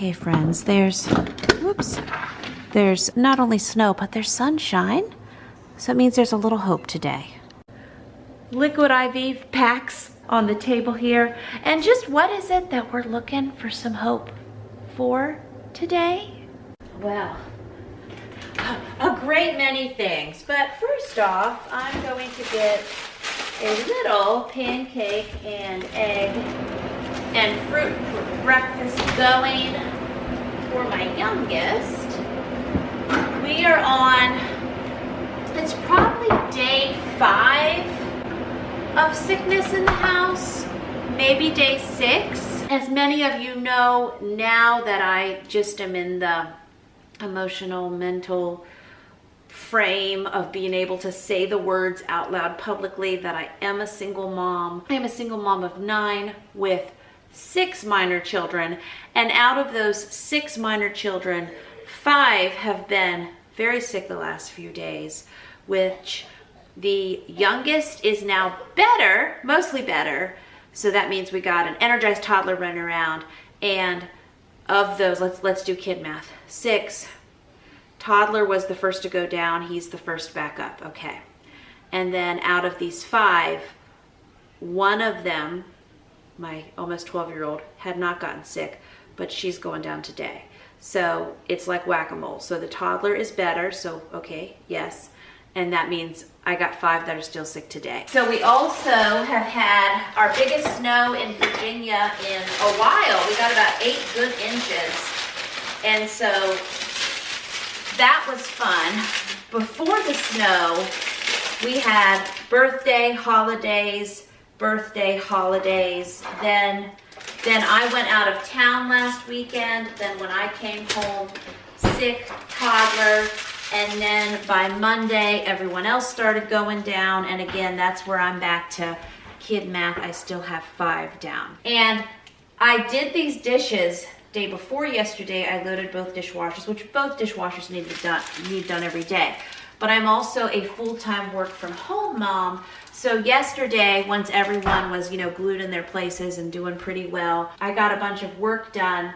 Okay, friends, there's not only snow, but there's sunshine. So it means there's a little hope today. Liquid IV packs on the table here. And just what is it that we're looking for some hope for today? Well, a great many things. But first off, I'm going to get a little pancake and egg and fruit breakfast going for my youngest. We are on, it's probably day 5 of sickness in the house, maybe day 6. As many of you know, now that I just am in the emotional, mental frame of being able to say the words out loud publicly, that I am a single mom. I am a single mom of 9 with 6 minor children, and out of those 6 minor children, 5 have been very sick the last few days, which the youngest is now better, mostly better. So that means we got an energized toddler running around, and of those, let's do kid math. 6, toddler was the first to go down, he's the first back up, okay. And then out of these 5, one of them, my almost 12-year-old, had not gotten sick, but she's going down today. So it's like whack-a-mole. So the toddler is better, so okay, yes. And that means I got 5 that are still sick today. So we also have had our biggest snow in Virginia in a while. We got about 8 good inches. And so that was fun. Before the snow, we had birthday, holidays. Then I went out of town last weekend. Then when I came home, sick toddler. And then by Monday, everyone else started going down. And again, that's where I'm back to kid math. I still have 5 down. And I did these dishes day before yesterday. I loaded both dishwashers, which both dishwashers need done every day. But I'm also a full-time work from home mom. So yesterday, once everyone was, glued in their places and doing pretty well, I got a bunch of work done,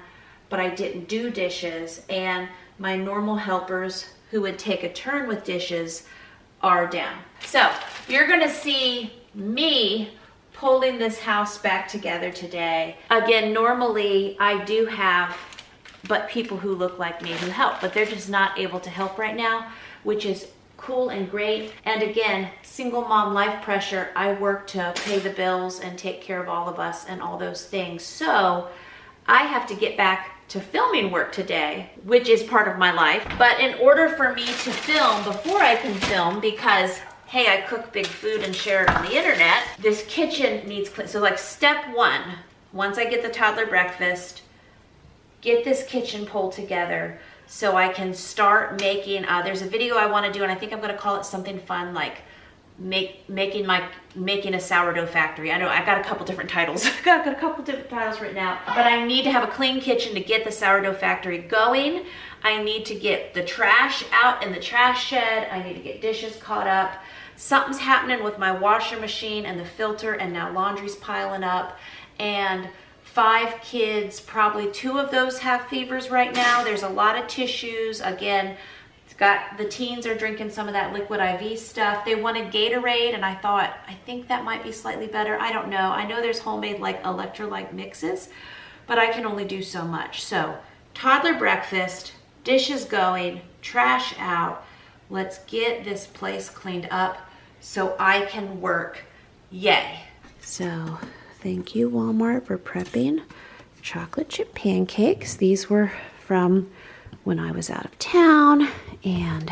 but I didn't do dishes. And my normal helpers who would take a turn with dishes are down. So you're gonna see me pulling this house back together today. Again, normally I do have people who look like me who help, but they're just not able to help right now, which is cool and great. And again, single mom life pressure. I work to pay the bills and take care of all of us and all those things. So I have to get back to filming work today, which is part of my life. But in order for me to film before I can film, because hey, I cook big food and share it on the internet, this kitchen needs clean. So like step 1, once I get the toddler breakfast, get this kitchen pulled together so I can start making, there's a video I want to do, and I think I'm going to call it something fun like making a sourdough factory. I know I got a couple different titles. I've got a couple different titles right now, but I need to have a clean kitchen to get the sourdough factory going. I need to get the trash out in the trash shed. I need to get dishes caught up. Something's happening with my washer machine and the filter, and now laundry's piling up. And 5 kids, probably 2 of those have fevers right now. There's a lot of tissues. Again, the teens are drinking some of that liquid IV stuff. They wanted Gatorade, and I think that might be slightly better. I don't know. I know there's homemade like electrolyte mixes, but I can only do so much. So toddler breakfast, dishes going, trash out. Let's get this place cleaned up so I can work. Yay. So thank you, Walmart, for prepping chocolate chip pancakes. These were from when I was out of town, and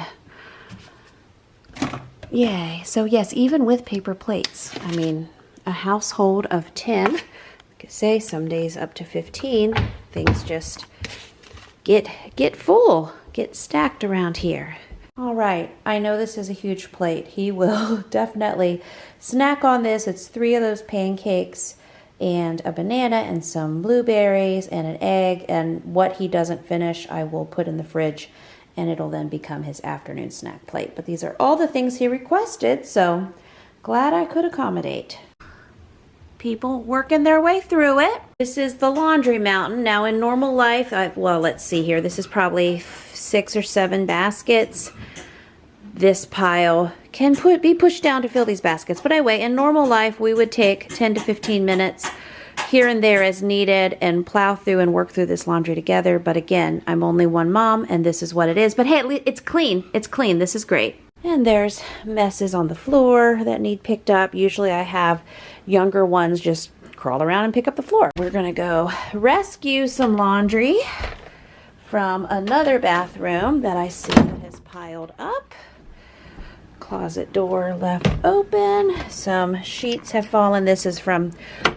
yay. So yes, even with paper plates, I mean, a household of 10, I could say some days up to 15, things just get full, get stacked around here. All right, I know this is a huge plate. He will definitely snack on this. It's 3 of those pancakes and a banana and some blueberries and an egg, and what he doesn't finish I will put in the fridge, and it'll then become his afternoon snack plate. But these are all the things he requested, so glad I could accommodate. people working their way through it. This is the laundry mountain. Now in normal life, well, let's see here. This is probably 6 or 7 baskets. This pile can be pushed down to fill these baskets. But anyway, in normal life, we would take 10 to 15 minutes here and there as needed and plow through and work through this laundry together. But again, I'm only one mom and this is what it is. But hey, it's clean. It's clean. This is great. And there's messes on the floor that need picked up. Usually I have younger ones just crawl around and pick up the floor. We're gonna go rescue some laundry from another bathroom that I see has piled up. Closet door left open. Some sheets have fallen. This is from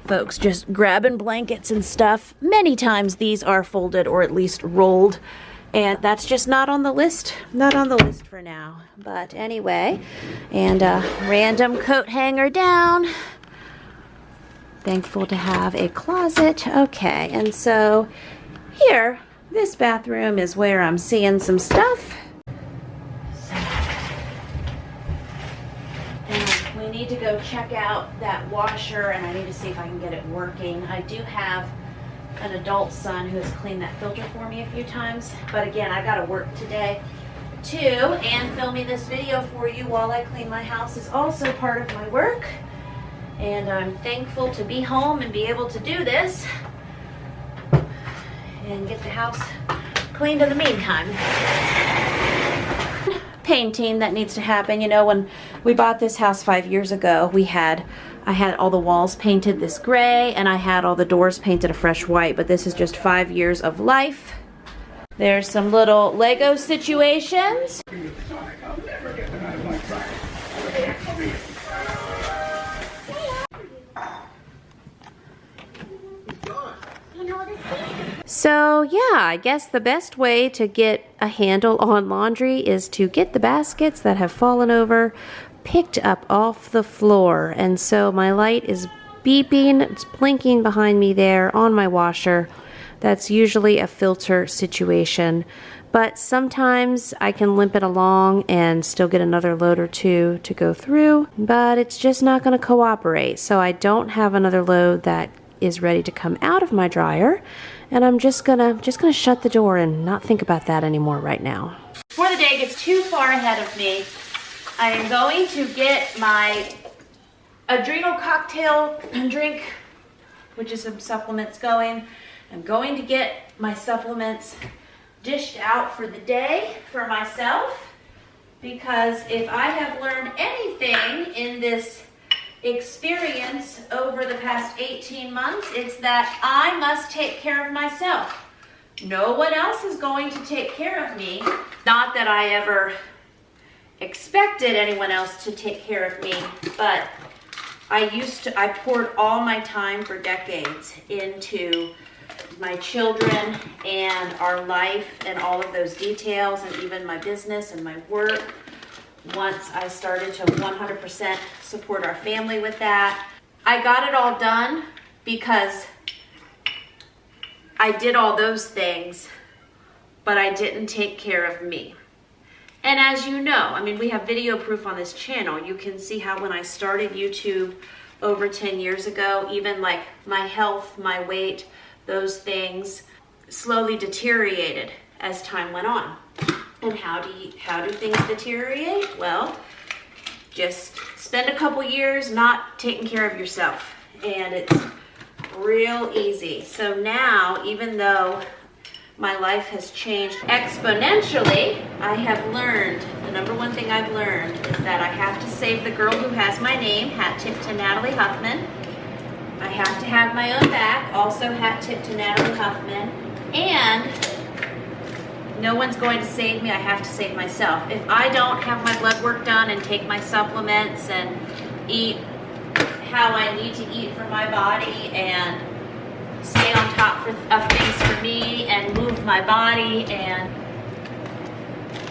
folks just grabbing blankets and stuff. Many times these are folded or at least rolled. And that's just not on the list. Not on the list for now. But anyway, and a random coat hanger down. Thankful to have a closet. Okay, and so here, this bathroom is where I'm seeing some stuff. And we need to go check out that washer, and I need to see if I can get it working. I do have an adult son who has cleaned that filter for me a few times, but again, I gotta work today too, and filming this video for you while I clean my house is also part of my work, and I'm thankful to be home and be able to do this and get the house cleaned in the meantime. Painting that needs to happen. You know, when we bought this house 5 years ago, I had all the walls painted this gray and I had all the doors painted a fresh white, but this is just 5 years of life. There's some little Lego situations. So yeah, I guess the best way to get a handle on laundry is to get the baskets that have fallen over picked up off the floor. And so my light is beeping, it's blinking behind me there on my washer. That's usually a filter situation, but sometimes I can limp it along and still get another load or two to go through, but it's just not going to cooperate. So I don't have another load that is ready to come out of my dryer, and I'm just gonna shut the door and not think about that anymore right now. Before the day gets too far ahead of me, I am going to get my adrenal cocktail drink, which is some supplements going. I'm going to get my supplements dished out for the day for myself, because if I have learned anything in this experience over the past 18 months, it's that I must take care of myself. No one else is going to take care of me. Not that I ever expected anyone else to take care of me, but I poured all my time for decades into my children and our life and all of those details, and even my business and my work. Once I started to 100% support our family with that, I got it all done because I did all those things, but I didn't take care of me. And as you know, I mean, we have video proof on this channel. You can see how when I started YouTube over 10 years ago, even like my health, my weight, those things slowly deteriorated as time went on. And how do things deteriorate? Well, just spend a couple years not taking care of yourself, and it's real easy. So now, even though my life has changed exponentially, I have learned, the number one thing I've learned is that I have to save the girl who has my name, hat tip to Natalie Huffman. I have to have my own back, also hat tip to Natalie Huffman. And no one's going to save me, I have to save myself. If I don't have my blood work done and take my supplements and eat how I need to eat for my body and stay on top of things for me and move my body and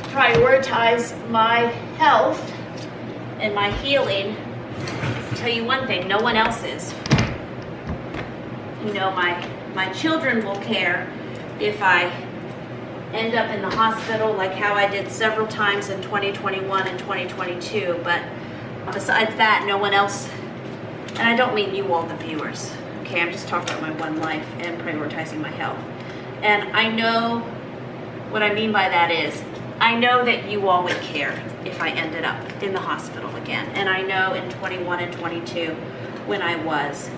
prioritize my health and my healing, I'll tell you one thing, no one else is. You know, my children will care if I end up in the hospital like how I did several times in 2021 and 2022, but besides that, no one else and I don't mean you all, the viewers, okay? I'm just talking about my one life and prioritizing my health. And I know what I mean by that is, I know that you all would care if I ended up in the hospital again. And I know in 21 and 22, when I was,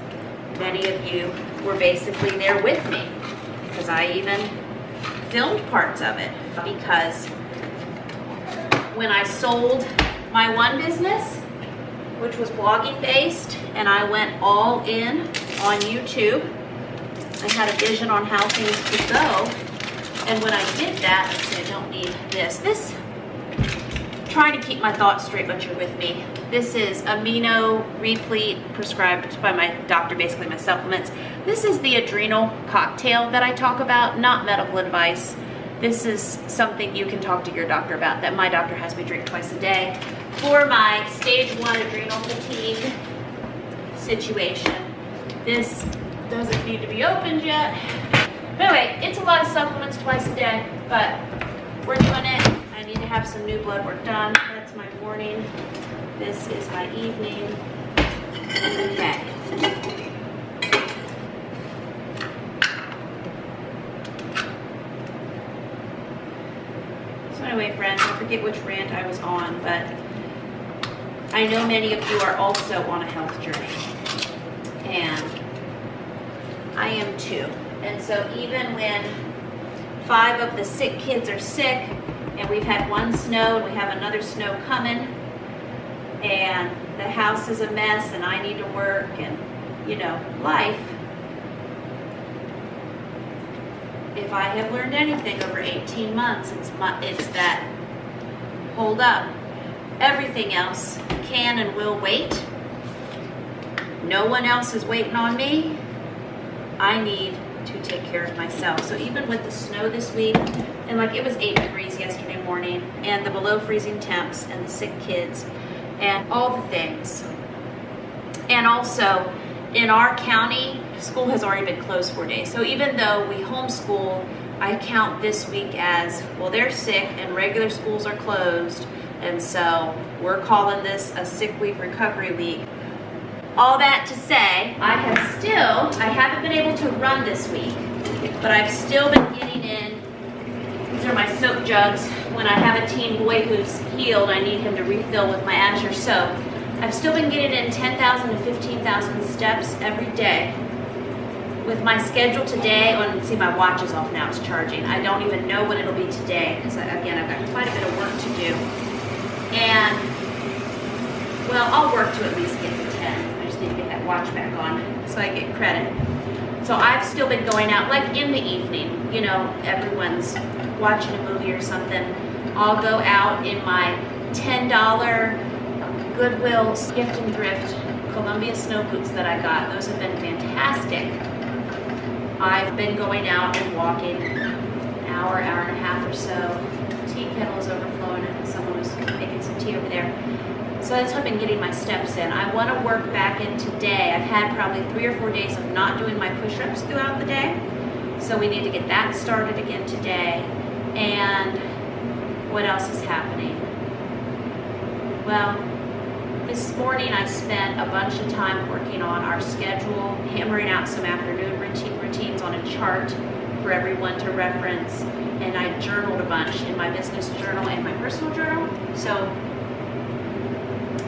many of you were basically there with me, because I even filmed parts of it. Because when I sold my one business, which was blogging based, and I went all in on YouTube, I had a vision on how things could go. And when I did that, I said, I don't need this. Trying to keep my thoughts straight, but you're with me. This is amino replete prescribed by my doctor, basically my supplements. This is the adrenal cocktail that I talk about, not medical advice. This is something you can talk to your doctor about, that my doctor has me drink twice a day for my stage 1 adrenal fatigue situation. This doesn't need to be opened yet. But anyway, it's a lot of supplements twice a day, but we're doing it. I need to have some new blood work done. That's my morning. This is my evening. Okay. So anyway, friends, I forget which rant I was on, but I know many of you are also on a health journey. And I am too. And so even when 5 of the sick kids are sick, and we've had one snow, and we have another snow coming, and the house is a mess, and I need to work, and, you know, life. If I have learned anything over 18 months, it's that, hold up, everything else can and will wait. No one else is waiting on me. I need to take care of myself. So even with the snow this week, and like it was 8 degrees yesterday morning, and the below freezing temps, and the sick kids, and all the things. And also, in our county, school has already been closed 4 days. So even though we homeschool, I count this week as, well, they're sick and regular schools are closed, and so we're calling this a sick week, recovery week. All that to say, I haven't been able to run this week, but I've still been getting in. These are my soap jugs. When I have a teen boy who's healed, I need him to refill with my Azure soap. I've still been getting in 10,000 to 15,000 steps every day. With my schedule today, see, my watch is off now, it's charging. I don't even know what it'll be today, because again, I've got quite a bit of work to do. And, well, I'll work to at least get to 10. Need to get that watch back on so I get credit. So I've still been going out, like in the evening, you know, everyone's watching a movie or something. I'll go out in my $10 Goodwill gift and thrift Columbia snow boots that I got. Those have been fantastic. I've been going out and walking an hour and a half or so. Tea kettle is overflowing and someone was making some tea over there. So that's how I've been getting my steps in. I want to work back in today. I've had probably 3 or 4 days of not doing my push-ups throughout the day. So we need to get that started again today. And what else is happening? Well, this morning I spent a bunch of time working on our schedule, hammering out some afternoon routines on a chart for everyone to reference. And I journaled a bunch in my business journal and my personal journal. So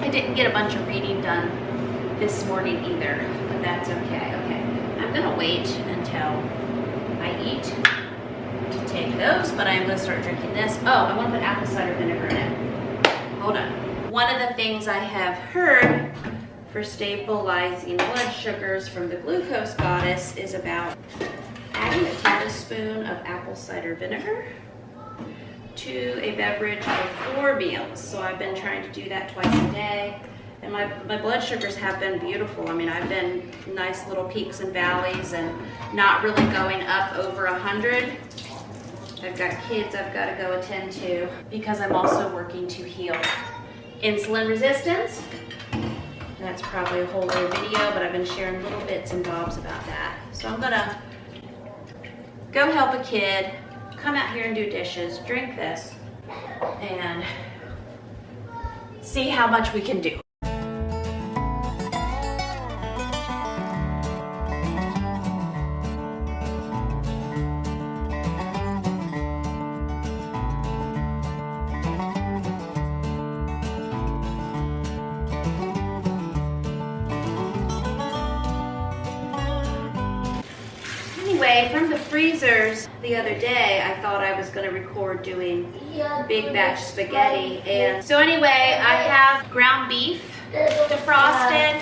I didn't get a bunch of reading done this morning either, but that's okay. Okay, I'm gonna wait until I eat to take those, but I'm gonna start drinking this. Oh, I wanna put apple cider vinegar in it. Hold on. One of the things I have heard for stabilizing blood sugars from the glucose goddess is about adding a tablespoon of apple cider vinegar to a beverage before meals. So I've been trying to do that twice a day. And my blood sugars have been beautiful. I mean, I've been nice little peaks and valleys and not really going up over 100. I've got kids I've got to go attend to because I'm also working to heal insulin resistance. That's probably a whole other video, but I've been sharing little bits and bobs about that. So I'm gonna go help a kid, come out here and do dishes, drink this, and see how much we can do. anyway, from the freezers the other day, I thought I was gonna record doing big batch spaghetti. And so anyway, I have ground beef defrosted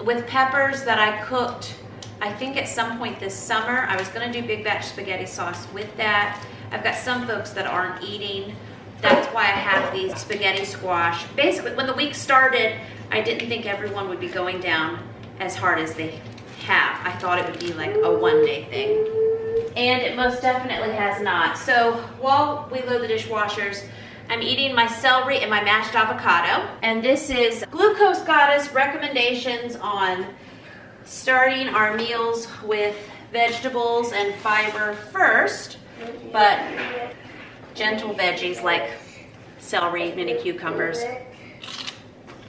with peppers that I cooked, I think at some point this summer. I was gonna do big batch spaghetti sauce with that. I've got some folks that aren't eating. That's why I have these spaghetti squash. Basically, when the week started, I didn't think everyone would be going down as hard as they have. I thought it would be like a one-day thing. And it most definitely has not. So while we load the dishwashers, I'm eating my celery and my mashed avocado. And this is Glucose Goddess recommendations on starting our meals with vegetables and fiber first, but gentle veggies like celery, mini cucumbers,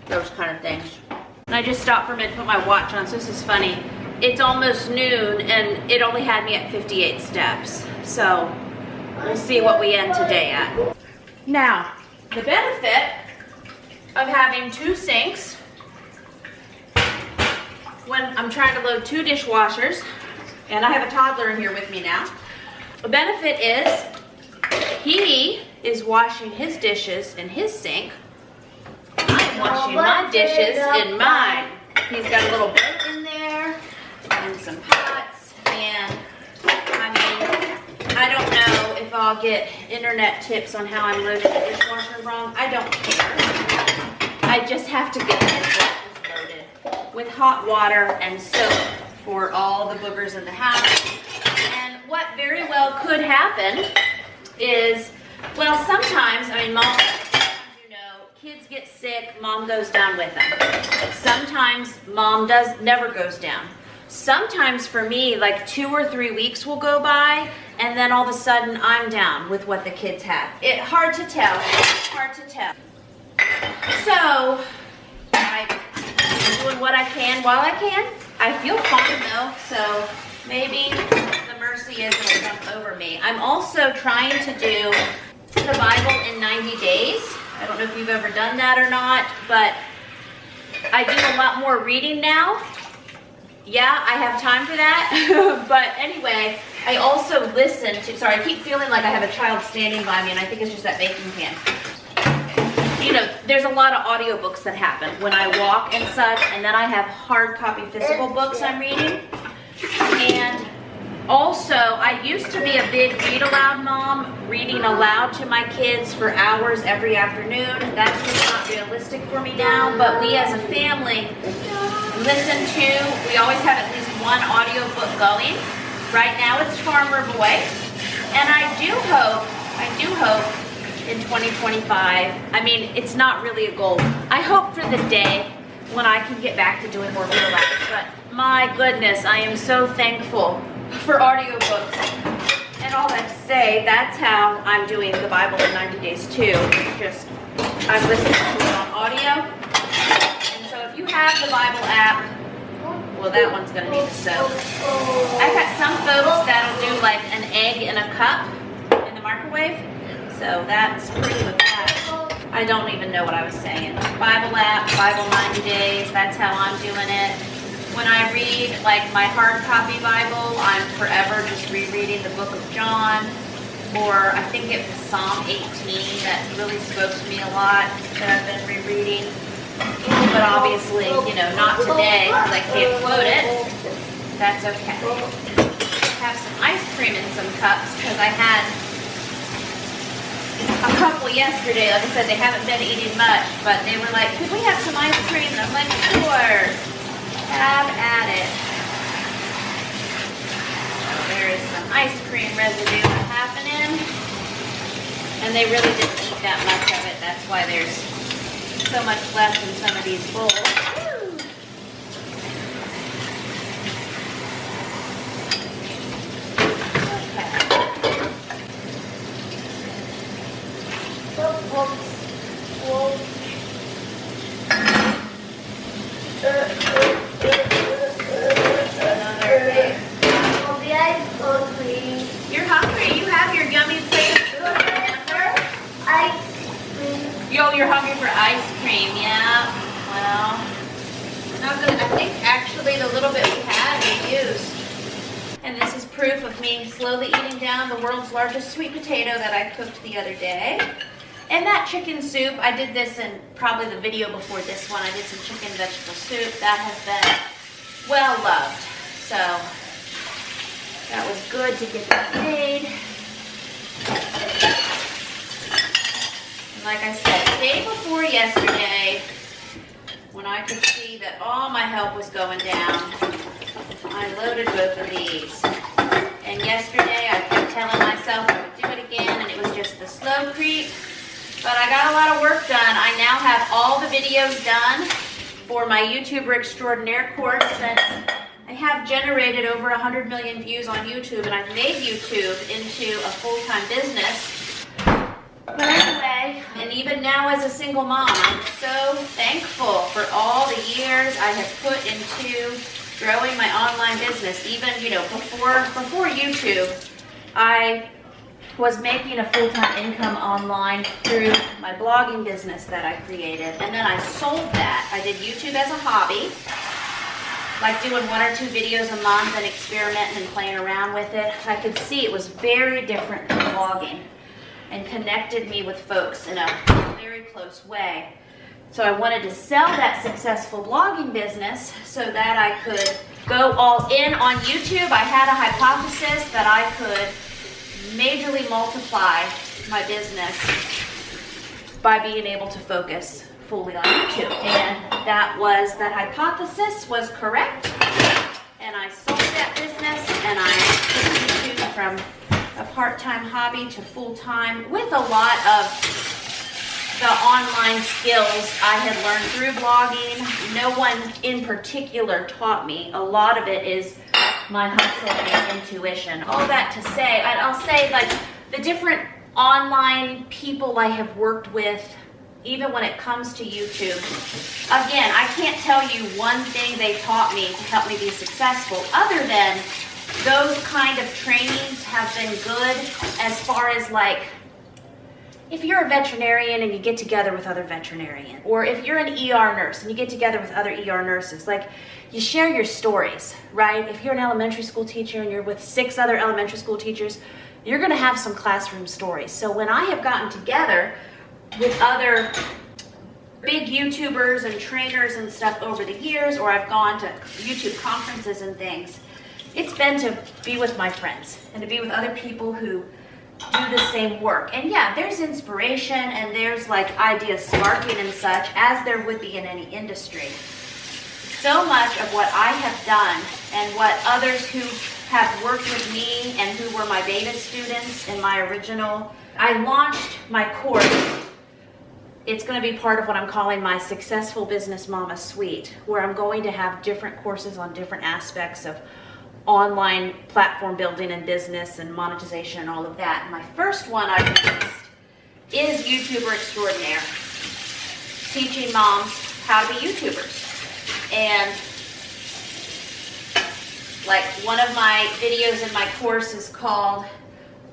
those kind of things. And I just stopped for a minute to put my watch on, so this is funny. It's almost noon and it only had me at 58 steps. So we'll see what we end today at. Now, the benefit of having two sinks when I'm trying to load two dishwashers, and I have a toddler in here with me now. The benefit is he is washing his dishes in his sink. I'm washing my dishes in mine. He's got a little boat in there and some pots, and I mean, I don't know if I'll get internet tips on how I'm loading the dishwasher wrong. I don't care. I just have to get the dishwashers loaded with hot water and soap for all the boogers in the house. And what very well could happen is, well, sometimes, I mean, mom, you know, kids get sick, mom goes down with them. Sometimes mom never goes down. Sometimes for me, like 2 or 3 weeks will go by, and then all of a sudden I'm down with what the kids have. Hard to tell, hard to tell. So, I'm doing what I can while I can. I feel fine though, so maybe the mercy is going to jump over me. I'm also trying to do the Bible in 90 days. I don't know if you've ever done that or not, but I do a lot more reading now. Yeah, I have time for that. But anyway, I also listen to, sorry, I keep feeling like I have a child standing by me, and I think it's just that baking pan. You know, there's a lot of audiobooks that happen when I walk and such, and then I have hard copy physical books I'm reading. And also, I used to be a big read aloud mom, reading aloud to my kids for hours every afternoon. That's just not realistic for me now, but we as a family we always have at least one audiobook going. Right now it's Farmer Boy, and I do hope in 2025, I mean, it's not really a goal. I hope for the day when I can get back to doing more real life, but my goodness, I am so thankful for audiobooks. And all that to say, that's how I'm doing the Bible in 90 days too. Just, I'm listening to it on audio. And so if you have the Bible app, well, that one's gonna need a soak. I've got some folks that'll do like an egg in a cup in the microwave. So that's pretty with that. I don't even know what I was saying. Bible app, Bible 90 days, that's how I'm doing it. When I read like my hard copy Bible, I'm forever just rereading the book of John, or I think it was Psalm 18 that really spoke to me a lot that I've been rereading. But obviously, you know, not today because I can't quote it. That's okay. I have some ice cream in some cups because I had a couple yesterday. Like I said, they haven't been eating much, but they were like, could we have some ice cream? And I'm like, sure. Have at it. So there is some ice cream residue happening. And they really didn't eat that much of it. That's why there's so much left in some of these bowls. You're hungry. You have your yummy plate of food, remember? Yo, you're hungry for ice cream, yeah? Well, not good. I think actually the little bit we had we used. And this is proof of me slowly eating down the world's largest sweet potato that I cooked the other day. And that chicken soup, I did this in probably the video before this one. I did some chicken vegetable soup. That has been well loved. So that was good to get that made. And like I said, the day before yesterday, when I could see that all my help was going down, I loaded both of these. And yesterday I kept telling myself I would do it again, and it was just the slow creep. But I got a lot of work done. I now have all the videos done for my YouTuber Extraordinaire course, since I have generated over 100 million views on YouTube, and I've made YouTube into a full-time business. But anyway, and even now as a single mom, I'm so thankful for all the years I have put into growing my online business. Even, before YouTube, I was making a full-time income online through my blogging business that I created. And then I sold that. I did YouTube as a hobby, like doing 1 or 2 videos a month and experimenting and playing around with it. I could see it was very different from blogging and connected me with folks in a very close way. So I wanted to sell that successful blogging business so that I could go all in on YouTube. I had a hypothesis that I could majorly multiply my business by being able to focus fully on YouTube. And that hypothesis was correct. And I sold that business, and I took YouTube from a part-time hobby to full-time with a lot of the online skills I had learned through blogging. No one in particular taught me. A lot of it is my hustle and intuition. All that to say, I'll say, like, the different online people I have worked with, even when it comes to YouTube, again, I can't tell you one thing they taught me to help me be successful, other than those kind of trainings have been good as far as, like, if you're a veterinarian and you get together with other veterinarians, or if you're an ER nurse and you get together with other ER nurses, like, you share your stories, right? If you're an elementary school teacher and you're with 6 other elementary school teachers, you're gonna have some classroom stories. So when I have gotten together with other big YouTubers and trainers and stuff over the years, or I've gone to YouTube conferences and things, it's been to be with my friends and to be with other people who do the same work. And yeah, there's inspiration and there's, like, ideas sparking and such, as there would be in any industry. So much of what I have done and what others who have worked with me and who were my beta students in my original, I launched my course. It's going to be part of what I'm calling my Successful Business Mama Suite, where I'm going to have different courses on different aspects of online platform building and business and monetization and all of that. My first one I released is YouTuber Extraordinaire, teaching moms how to be YouTubers. And like, one of my videos in my course is called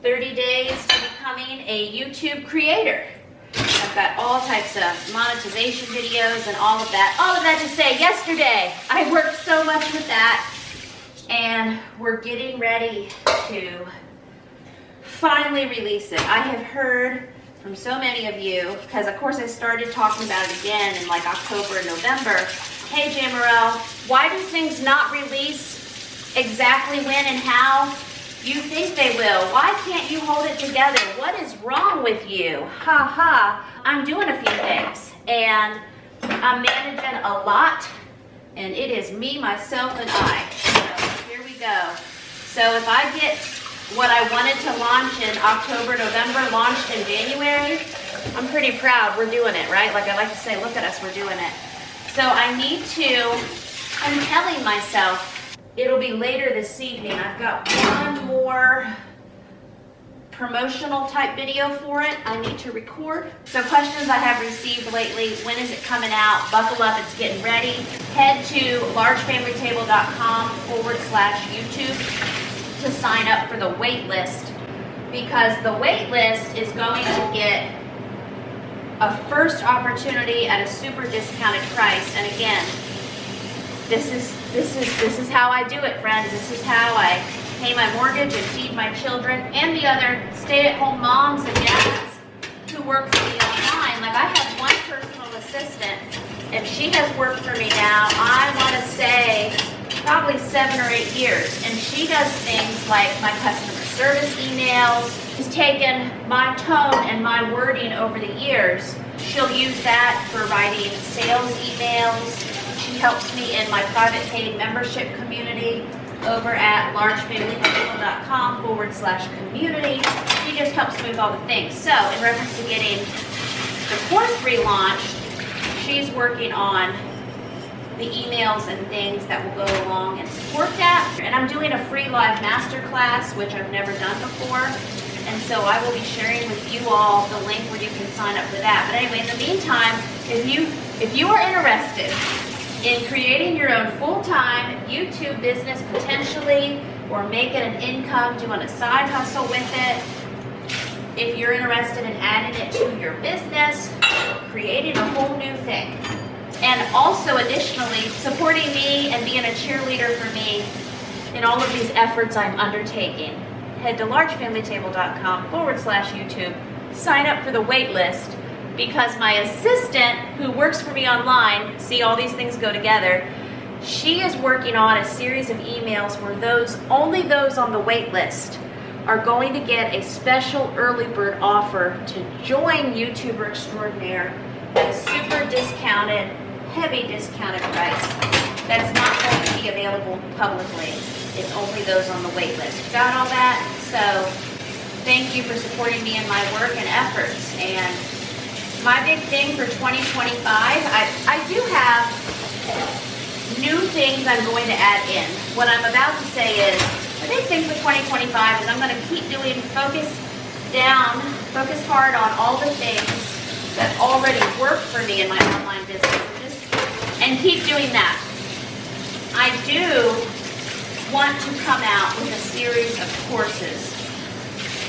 30 Days to Becoming a YouTube Creator. I've got all types of monetization videos and all of that. All of that to say, yesterday I worked so much with that, and we're getting ready to finally release it. I have heard from so many of you, because of course I started talking about it again in like October and November. Hey Jamerrill, why do things not release exactly when and how you think they will? Why can't you hold it together? What is wrong with you? Ha ha. I'm doing a few things, and I'm managing a lot, and it is me, myself, and I. So here we go. So if I get what I wanted to launch in October, November, launched in January, I'm pretty proud. We're doing it, right? Like I like to say, look at us, we're doing it. So I need to, I'm telling myself, it'll be later this evening. I've got one more promotional type video for it I need to record. So questions I have received lately: when is it coming out? Buckle up, it's getting ready. Head to largefamilytable.com/YouTube to sign up for the wait list, because the wait list is going to get a first opportunity at a super discounted price. And again, this is how I do it, friends. This is how I pay my mortgage and feed my children and the other stay-at-home moms and dads who work for me online. Like, I have one personal assistant, and she has worked for me now, I want to say, probably 7 or 8 years. And she does things like my customer service emails. She's taken my tone and my wording over the years. She'll use that for writing sales emails. She helps me in my private paid membership community over at largefamilypeople.com/community. She just helps me with all the things. So in reference to getting the course relaunched, she's working on the emails and things that will go along and support that. And I'm doing a free live masterclass, which I've never done before. And so I will be sharing with you all the link where you can sign up for that. But anyway, in the meantime, if you are interested in creating your own full-time YouTube business potentially, or making an income, doing a side hustle with it, if you're interested in adding it to your business, creating a whole new thing, and also additionally supporting me and being a cheerleader for me in all of these efforts I'm undertaking, head to largefamilytable.com/YouTube, sign up for the wait list, because my assistant who works for me online, see all these things go together, she is working on a series of emails where only those on the wait list are going to get a special early bird offer to join YouTuber Extraordinaire at a super discounted, heavy discounted price that's not going to be available publicly. It's only those on the wait list. Got all that? So thank you for supporting me in my work and efforts. And my big thing for 2025, I do have new things I'm going to add in. What I'm about to say is, my big thing for 2025 is I'm going to keep doing focus hard on all the things that already work for me in my online business, and keep doing that. I do want to come out with a series of courses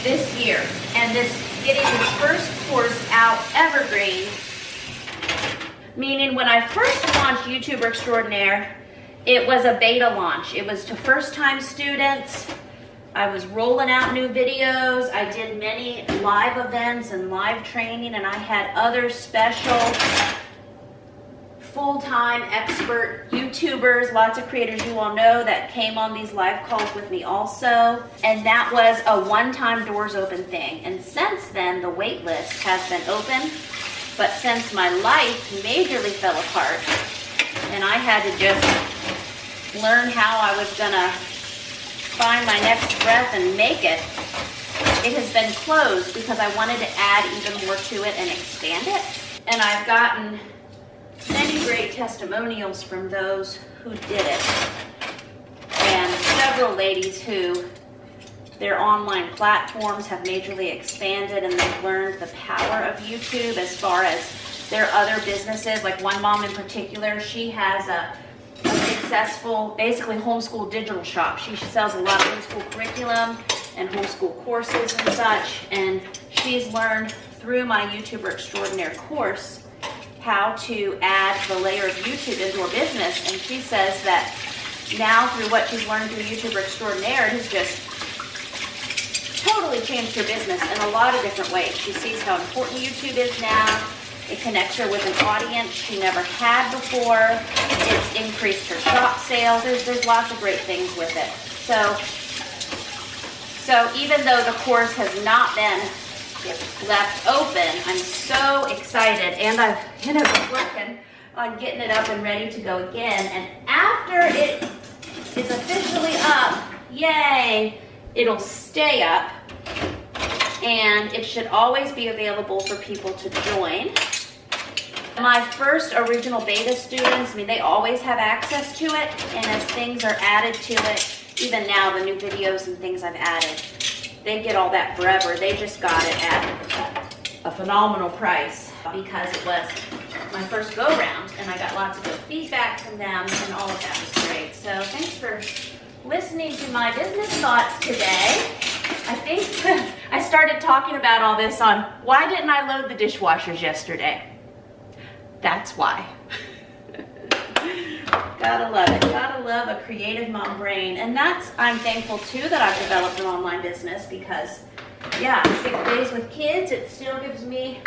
this year, and getting this first course out evergreen, meaning when I first launched YouTuber Extraordinaire, it was a beta launch. It was to first-time students. I was rolling out new videos. I did many live events and live training, and I had other special full-time expert YouTubers, lots of creators you all know that came on these live calls with me also. And that was a one-time doors open thing. And since then, the wait list has been open. But since my life majorly fell apart and I had to just learn how I was gonna find my next breath and make it, it has been closed because I wanted to add even more to it and expand it. And I've gotten many great testimonials from those who did it, and several ladies who their online platforms have majorly expanded and they've learned the power of YouTube as far as their other businesses. Like one mom in particular, she has a successful, basically homeschool digital shop. She sells a lot of homeschool curriculum and homeschool courses and such, and she's learned through my YouTuber Extraordinaire course how to add the layer of YouTube into her business. And she says that now through what she's learned through YouTuber Extraordinaire, it has just totally changed her business in a lot of different ways. She sees how important YouTube is now. It connects her with an audience she never had before. It's increased her shop sales. There's lots of great things with it. So even though the course has not been left open, I'm so excited, and I've been working on getting it up and ready to go again. And after it is officially up, yay, it'll stay up, and it should always be available for people to join. My first original beta students, I mean, they always have access to it, and as things are added to it, even now the new videos and things I've added, they get all that forever. They just got it at a phenomenal price because it was my first go round, and I got lots of good feedback from them, and all of that was great. So thanks for listening to my business thoughts today. I think I started talking about all this on why didn't I load the dishwashers yesterday? That's why. Gotta love it. Gotta love a creative mom brain. And I'm thankful too that I've developed an online business because, yeah, 6 days with kids, it still gives me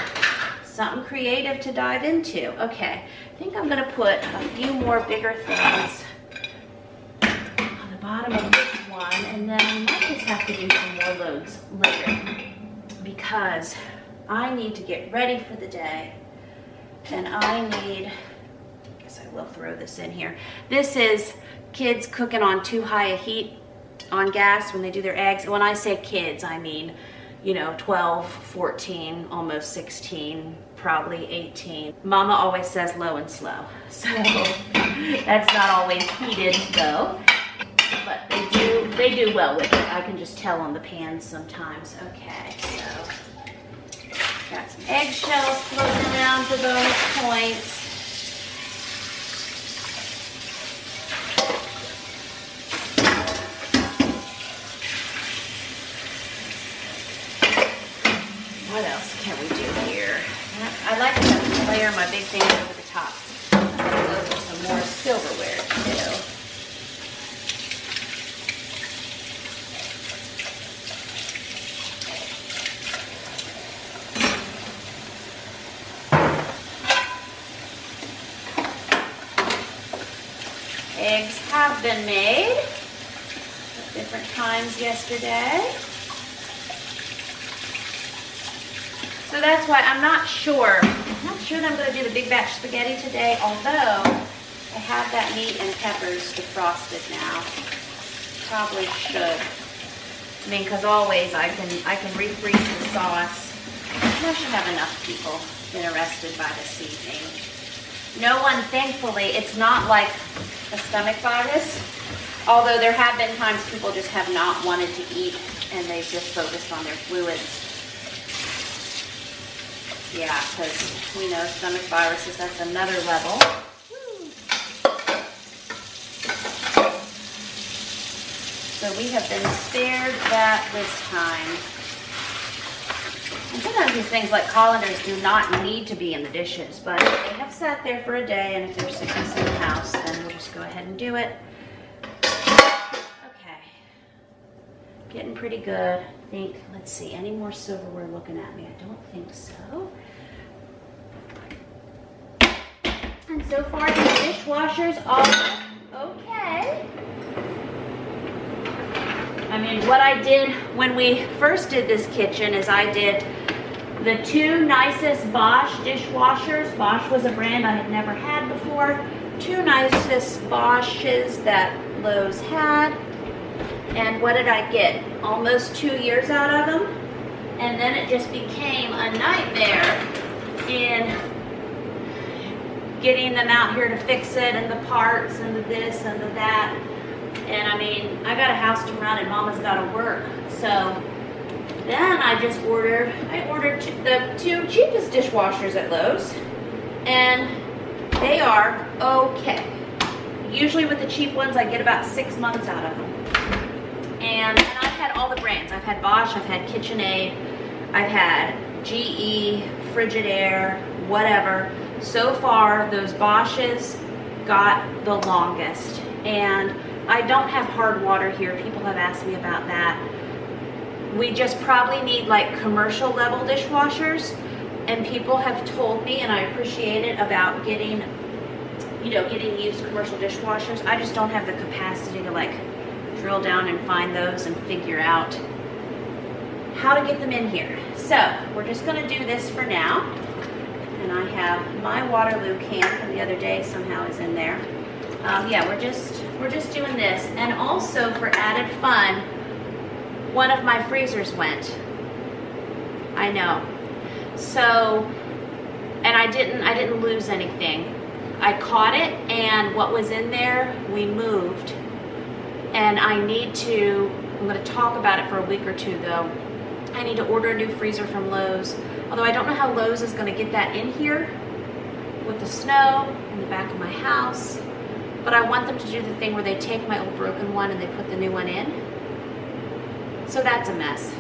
something creative to dive into. Okay, I think I'm gonna put a few more bigger things on the bottom of this one, and then I might just have to do some more loads later because I need to get ready for the day, and I guess I will throw this in here. This is kids cooking on too high a heat on gas when they do their eggs. And when I say kids, I mean, you know, 12, 14, almost 16, probably 18. Mama always says low and slow. So that's not always heated though, but they do well with it. I can just tell on the pans sometimes. Okay, so got some eggshells floating around to those points. What else can we do here? I like to layer my big things over the top. Those are some more silverware too. Eggs have been made at different times yesterday. So that's why I'm not sure that I'm going to do the big batch spaghetti today, although I have that meat and peppers defrosted now. Probably should. I mean, because always I can refreeze the sauce. And I should have enough people interested by this evening. No one, thankfully, it's not like a stomach virus, although there have been times people just have not wanted to eat and they've just focused on their fluids. Yeah, because we know stomach viruses, that's another level. So we have been spared that this time. And sometimes these things like colanders do not need to be in the dishes, but they have sat there for a day, and if there's sickness in the house, then we'll just go ahead and do it. Okay. Getting pretty good. I think, let's see, any more silverware looking at me? I don't think so. And so far, these dishwashers are okay. I mean, what I did when we first did this kitchen is I did the 2 nicest Bosch dishwashers. Bosch was a brand I had never had before. 2 nicest Bosches that Lowe's had. And what did I get? Almost 2 years out of them. And then it just became a nightmare in getting them out here to fix it, and the parts and the this and the that. And I mean, I got a house to run and Mama's got to work. So then I ordered the 2 cheapest dishwashers at Lowe's, and they are okay. Usually with the cheap ones, I get about 6 months out of them. And I've had all the brands. I've had Bosch, I've had KitchenAid, I've had GE, Frigidaire, whatever. So far, those Bosches got the longest. And I don't have hard water here. People have asked me about that. We just probably need like commercial level dishwashers. And people have told me, and I appreciate it, about getting used commercial dishwashers. I just don't have the capacity to like drill down and find those and figure out how to get them in here. So we're just gonna do this for now. And I have my Waterloo can from the other day somehow is in there. Yeah, we're just doing this. And also for added fun, one of my freezers went. I know. So, and I didn't lose anything. I caught it, and what was in there, we moved. And I'm going to talk about it for a week or two though. I need to order a new freezer from Lowe's. Although I don't know how Lowe's is going to get that in here with the snow in the back of my house. But I want them to do the thing where they take my old broken one and they put the new one in. So that's a mess.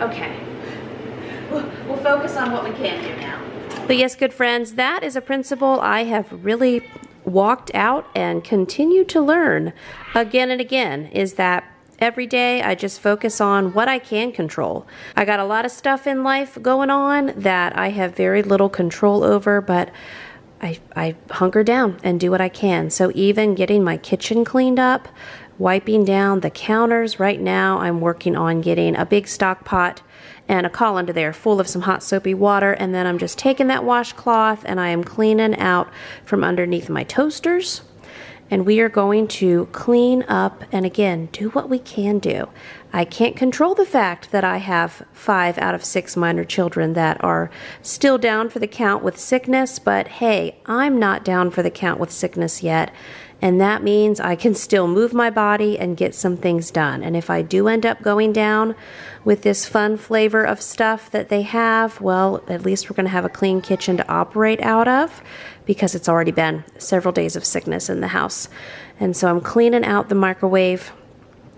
Okay. We'll focus on what we can do now. But yes, good friends, that is a principle I have really walked out and continue to learn again and again is that every day I just focus on what I can control. I got a lot of stuff in life going on that I have very little control over, but I hunker down and do what I can. So even getting my kitchen cleaned up, wiping down the counters. Right now I'm working on getting a big stock pot and a colander there full of some hot soapy water, and then I'm just taking that washcloth and I am cleaning out from underneath my toasters. And we are going to clean up and again do what we can do. I can't control the fact that I have 5 out of 6 minor children that are still down for the count with sickness, but hey, I'm not down for the count with sickness yet. And that means I can still move my body and get some things done. And if I do end up going down with this fun flavor of stuff that they have, well, at least we're going to have a clean kitchen to operate out of, because it's already been several days of sickness in the house. And so I'm cleaning out the microwave.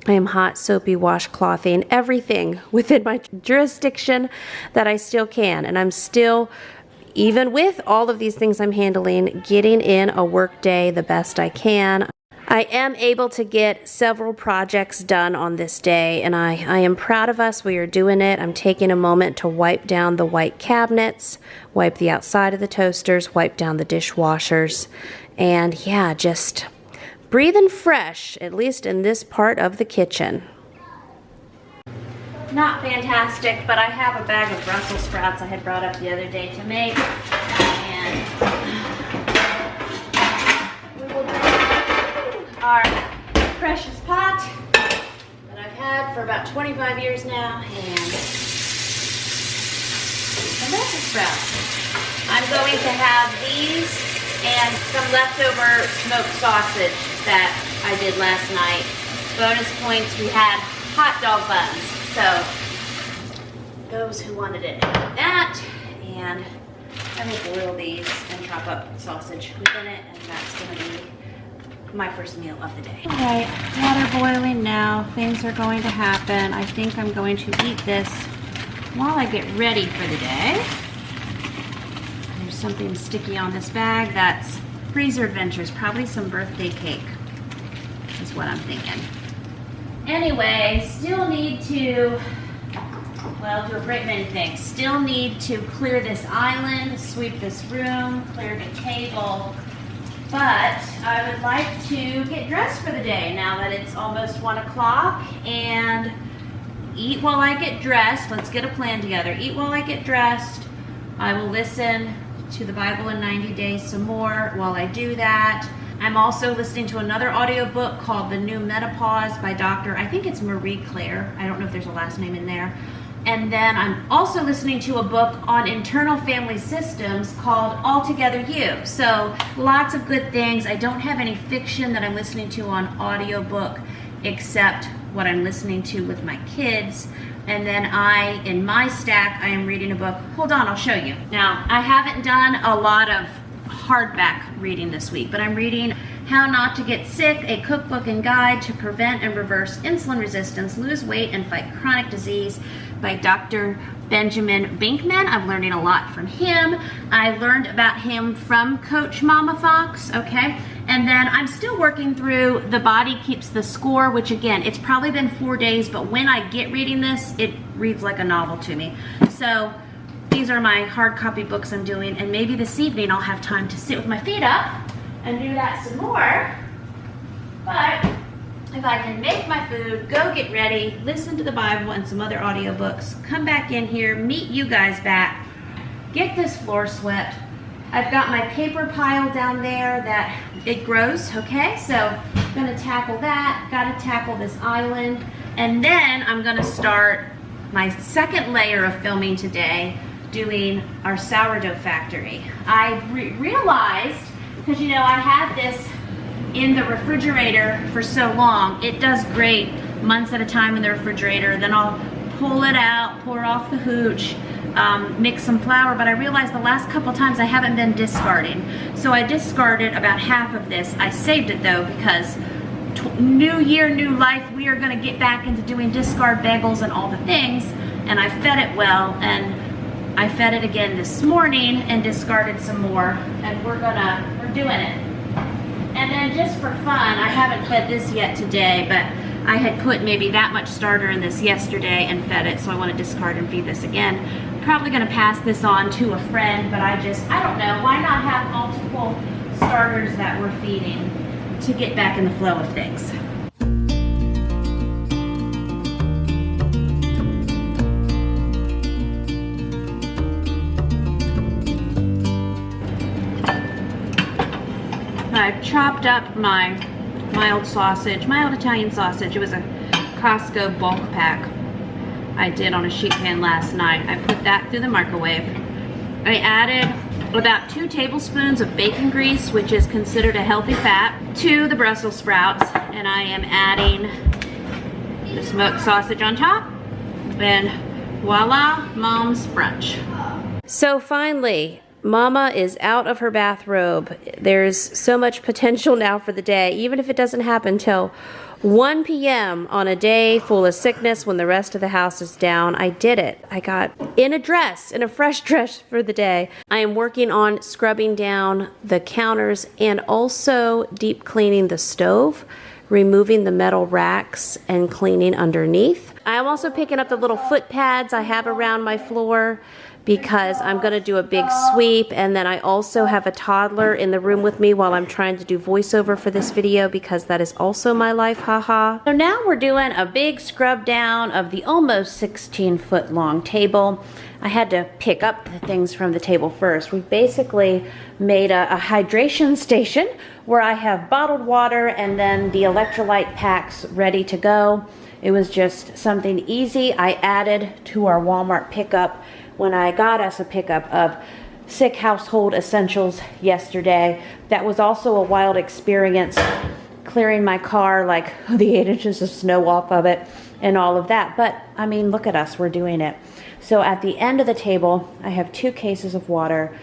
I am hot soapy washclothing everything within my jurisdiction that I still can. And I'm still, even with all of these things I'm handling, getting in a work day the best I can. I am able to get several projects done on this day, and I am proud of us. We are doing it. I'm taking a moment to wipe down the white cabinets, wipe the outside of the toasters, wipe down the dishwashers, and yeah, just breathing fresh, at least in this part of the kitchen. Not fantastic, but I have a bag of Brussels sprouts I had brought up the other day to make, and we will do our precious pot that I've had for about 25 years now, and some Brussels sprouts. I'm going to have these and some leftover smoked sausage that I did last night. Bonus points, we had hot dog buns. So, those who wanted it had that, and I'm going to boil these and chop up sausage within it, and that's going to be my first meal of the day. Alright, water boiling now. Things are going to happen. I think I'm going to eat this while I get ready for the day. There's something sticky on this bag. That's Freezer Adventures, probably some birthday cake, is what I'm thinking. Anyway, still need to, well, do a great many things. Still need to clear this island, sweep this room, clear the table. But I would like to get dressed for the day now that it's almost 1 o'clock, and eat while I get dressed. Let's get a plan together. Eat while I get dressed. I will listen to the Bible in 90 Days some more while I do that. I'm also listening to another audiobook called The New Menopause by Dr. I think it's Marie Claire. I don't know if there's a last name in there. And then I'm also listening to a book on internal family systems called Altogether You. So lots of good things. I don't have any fiction that I'm listening to on audiobook except what I'm listening to with my kids. And then in my stack, I am reading a book. Hold on, I'll show you. Now, I haven't done a lot of hardback reading this week, but I'm reading How Not to Get Sick, a cookbook and guide to prevent and reverse insulin resistance, lose weight, and fight chronic disease by Dr. Benjamin Binkman. I'm learning a lot from him. I learned about him from Coach Mama Fox, okay? And then I'm still working through The Body Keeps the Score, which again, it's probably been 4 days, but when I get reading this, it reads like a novel to me. So these are my hard copy books I'm doing, and maybe this evening I'll have time to sit with my feet up and do that some more. But if I can make my food, go get ready, listen to the Bible and some other audiobooks, come back in here, meet you guys back, get this floor swept. I've got my paper pile down there that it grows, okay? So I'm gonna tackle that, gotta tackle this island, and then I'm gonna start my second layer of filming today, doing our sourdough factory. I realized, because you know I had this in the refrigerator for so long, it does great months at a time in the refrigerator, then I'll pull it out, pour off the hooch, mix some flour, but I realized the last couple times I haven't been discarding. So I discarded about half of this. I saved it though, because new year, new life, we are gonna get back into doing discard bagels and all the things, and I fed it well, and I fed it again this morning and discarded some more, and we're doing it. And then just for fun, I haven't fed this yet today, but I had put maybe that much starter in this yesterday and fed it, so I want to discard and feed this again. Probably going to pass this on to a friend, but I don't know, why not have multiple starters that we're feeding to get back in the flow of things. I've chopped up my mild Italian sausage. It was a Costco bulk pack I did on a sheet pan last night. I put that through the microwave. I added about 2 tablespoons of bacon grease, which is considered a healthy fat, to the Brussels sprouts, and I am adding the smoked sausage on top, and voila, Mom's brunch. So finally, Mama is out of her bathrobe. There's so much potential now for the day, even if it doesn't happen till 1 p.m. on a day full of sickness when the rest of the house is down. I did it. I got in a fresh dress for the day. I am working on scrubbing down the counters and also deep cleaning the stove, removing the metal racks and cleaning underneath. I'm also picking up the little foot pads I have around my floor because I'm going to do a big sweep, and then I also have a toddler in the room with me while I'm trying to do voiceover for this video because that is also my life, haha. So now we're doing a big scrub down of the almost 16-foot long table. I had to pick up the things from the table first. We basically made a hydration station where I have bottled water and then the electrolyte packs ready to go. It was just something easy I added to our Walmart pickup when I got us a pickup of sick household essentials yesterday. That was also a wild experience, clearing my car, like the 8 inches of snow off of it and all of that. But I mean, look at us, we're doing it. So at the end of the table, I have 2 cases of water.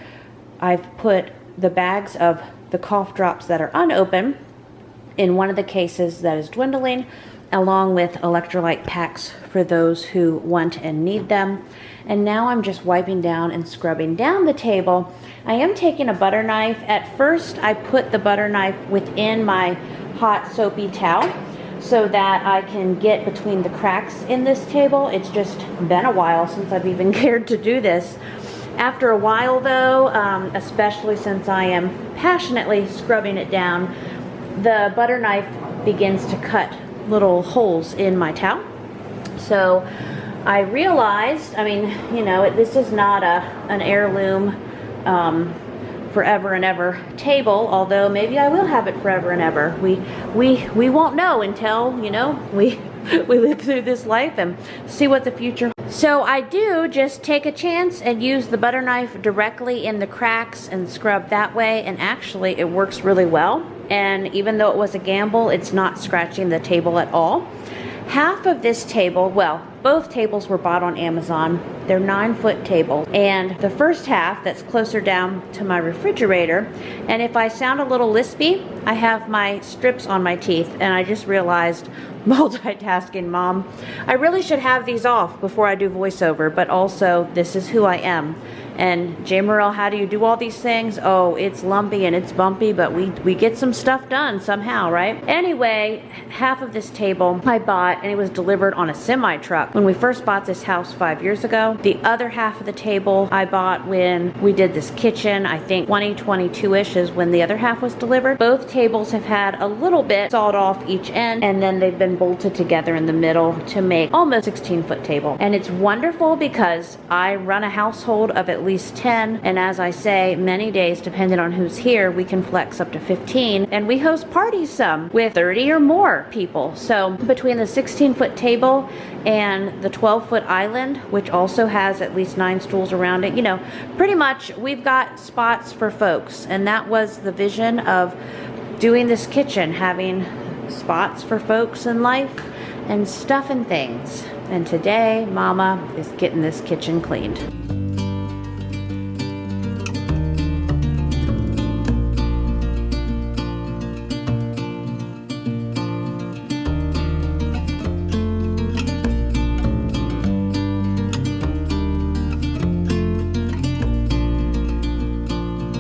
I've put the bags of the cough drops that are unopened in one of the cases that is dwindling, along with electrolyte packs for those who want and need them. And now I'm just wiping down and scrubbing down the table. I am taking a butter knife. At first, I put the butter knife within my hot soapy towel so that I can get between the cracks in this table. It's just been a while since I've even cared to do this. After a while though, especially since I am passionately scrubbing it down, the butter knife begins to cut little holes in my towel. So I realized, I mean, you know, this is not an heirloom forever and ever table, although maybe I will have it forever and ever. We won't know until, you know, we live through this life and see what the future. So I do just take a chance and use the butter knife directly in the cracks and scrub that way, and actually it works really well. And even though it was a gamble, it's not scratching the table at all. Half of this table, well, both tables were bought on Amazon. They're 9-foot tables. And the first half that's closer down to my refrigerator, and if I sound a little lispy, I have my strips on my teeth, and I just realized, multitasking mom, I really should have these off before I do voiceover, but also this is who I am. And Jamerrill, how do you do all these things? Oh, it's lumpy and it's bumpy, but we get some stuff done somehow, right? Anyway, half of this table I bought, and it was delivered on a semi-truck when we first bought this house 5 years ago. The other half of the table I bought when we did this kitchen. I think 2022-ish is when the other half was delivered. Both tables have had a little bit sawed off each end, and then they've been bolted together in the middle to make almost 16-foot table. And it's wonderful because I run a household of at least 10, and as I say, many days, depending on who's here, we can flex up to 15, and we host parties some with 30 or more people. So between the 16-foot table and the 12-foot island, which also has at least 9 stools around it, you know, pretty much we've got spots for folks. And that was the vision of doing this kitchen, having spots for folks in life and stuff and things. And today, Mama is getting this kitchen cleaned.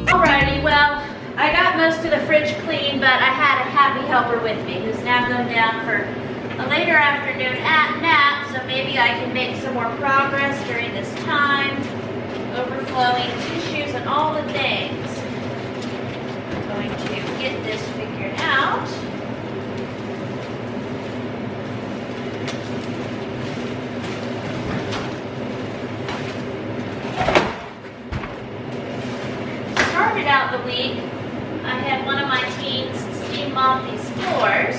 Alrighty, well, I got most of the fridge clean, but I happy helper with me, who's now going down for a later afternoon nap, so maybe I can make some more progress during this time. Overflowing tissues and all the things. I'm going to get this figured out. Started out the week, I had one of my teens steam mop these floors.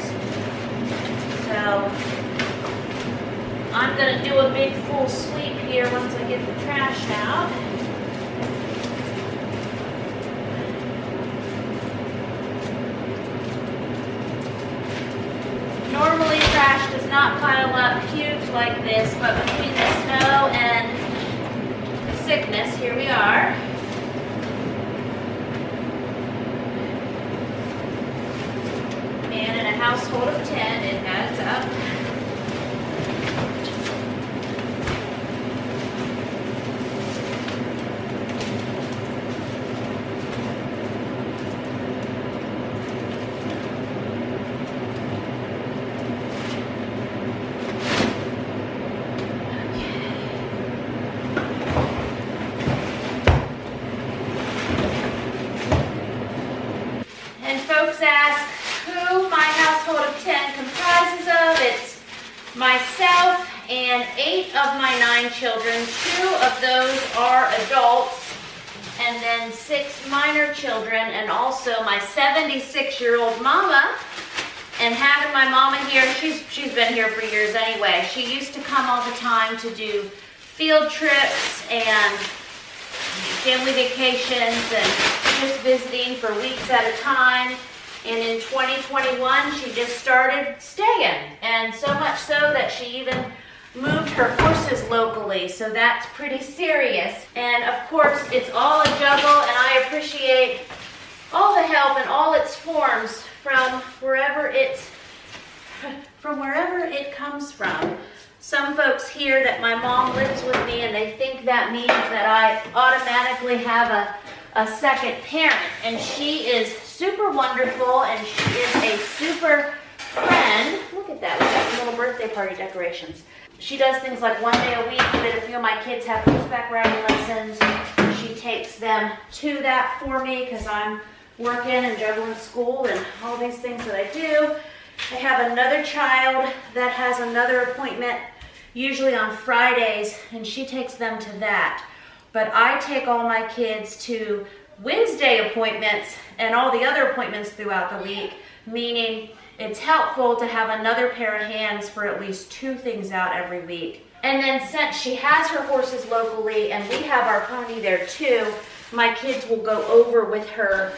So I'm going to do a big full sweep here once I get the trash out. Normally trash does not pile up huge like this, but between the snow and the sickness, here we are. And in a household of 10, it adds up. And folks ask who my household of 10 comprises of. It's myself and 8 of my 9 children. 2 of those are adults, and then 6 minor children, and also my 76-year-old mama. And having my mama here, she's been here for years anyway. She used to come all the time to do field trips and family vacations and just visiting for weeks at a time. And in 2021, she just started staying. And so much so that she even moved her horses locally. So that's pretty serious. And of course, it's all a juggle, and I appreciate all the help in all its forms from wherever it comes from. Some folks hear that my mom lives with me and they think that means that I automatically have a second parent. And she is super wonderful, and she is a super friend. Look at that, we got some little birthday party decorations. She does things like one day a week that a few of my kids have horseback riding lessons. She takes them to that for me because I'm working and juggling school and all these things that I do. I have another child that has another appointment, usually on Fridays, and she takes them to that. But I take all my kids to Wednesday appointments and all the other appointments throughout the week, meaning it's helpful to have another pair of hands for at least 2 things out every week. And then since she has her horses locally and we have our pony there too, my kids will go over with her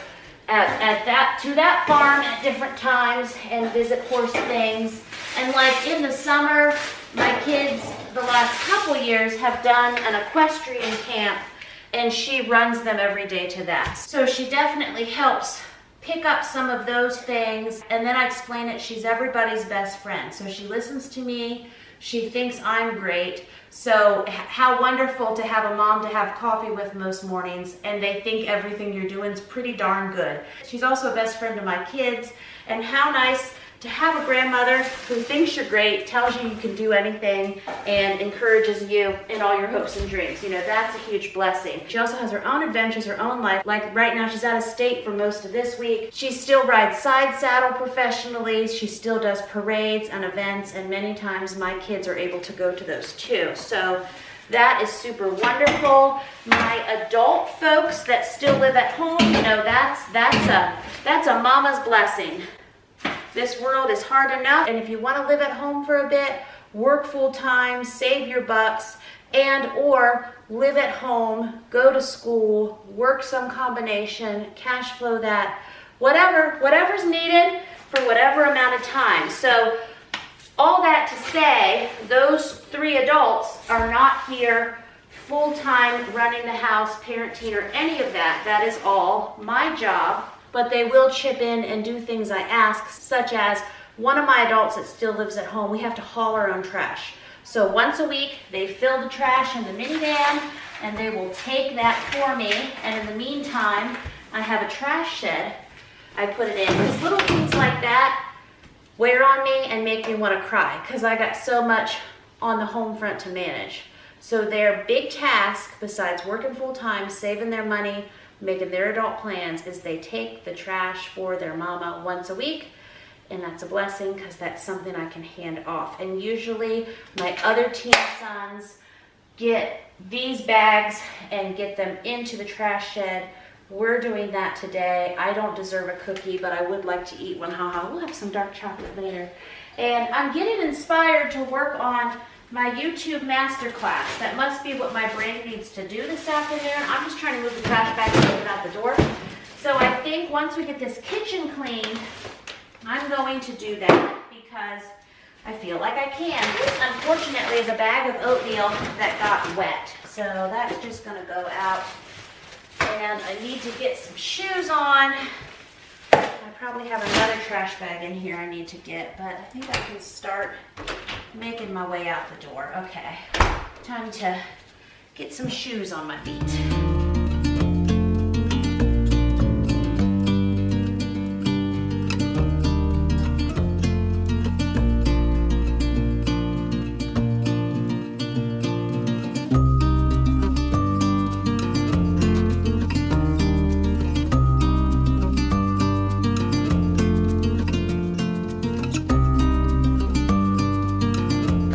to that farm at different times and visit horse things. And like in the summer, my kids the last couple years have done an equestrian camp, and she runs them every day to that. So she definitely helps pick up some of those things, and then I explain that she's everybody's best friend. So she listens to me, she thinks I'm great. So how wonderful to have a mom to have coffee with most mornings, and they think everything you're doing is pretty darn good. She's also a best friend to my kids, and how nice to have a grandmother who thinks you're great, tells you you can do anything, and encourages you in all your hopes and dreams. You know, that's a huge blessing. She also has her own adventures, her own life. Like right now, she's out of state for most of this week. She still rides side saddle professionally. She still does parades and events, and many times my kids are able to go to those too. So that is super wonderful. My adult folks that still live at home, you know, that's a mama's blessing. This world is hard enough, and if you want to live at home for a bit, work full time, save your bucks, and or live at home, go to school, work some combination, cash flow that, whatever's needed for whatever amount of time. So all that to say, those 3 adults are not here full-time running the house, parenting, or any of that. That is all my job. But they will chip in and do things I ask, such as one of my adults that still lives at home, we have to haul our own trash. So once a week, they fill the trash in the minivan, and they will take that for me. And in the meantime, I have a trash shed I put it in. Because little things like that wear on me and make me want to cry because I got so much on the home front to manage. So their big task, besides working full time, saving their money, making their adult plans, is they take the trash for their mama once a week. And that's a blessing because that's something I can hand off. And usually my other teen sons get these bags and get them into the trash shed. We're doing that today. I don't deserve a cookie, but I would like to eat one. Haha, we'll have some dark chocolate later. And I'm getting inspired to work on my YouTube masterclass. That must be what my brain needs to do this afternoon. I'm just trying to move the trash bag and get it out the door. So I think once we get this kitchen cleaned, I'm going to do that because I feel like I can. This, unfortunately, is a bag of oatmeal that got wet. So that's just gonna go out. And I need to get some shoes on. I probably have another trash bag in here I need to get, but I think I can start making my way out the door. Okay, time to get some shoes on my feet.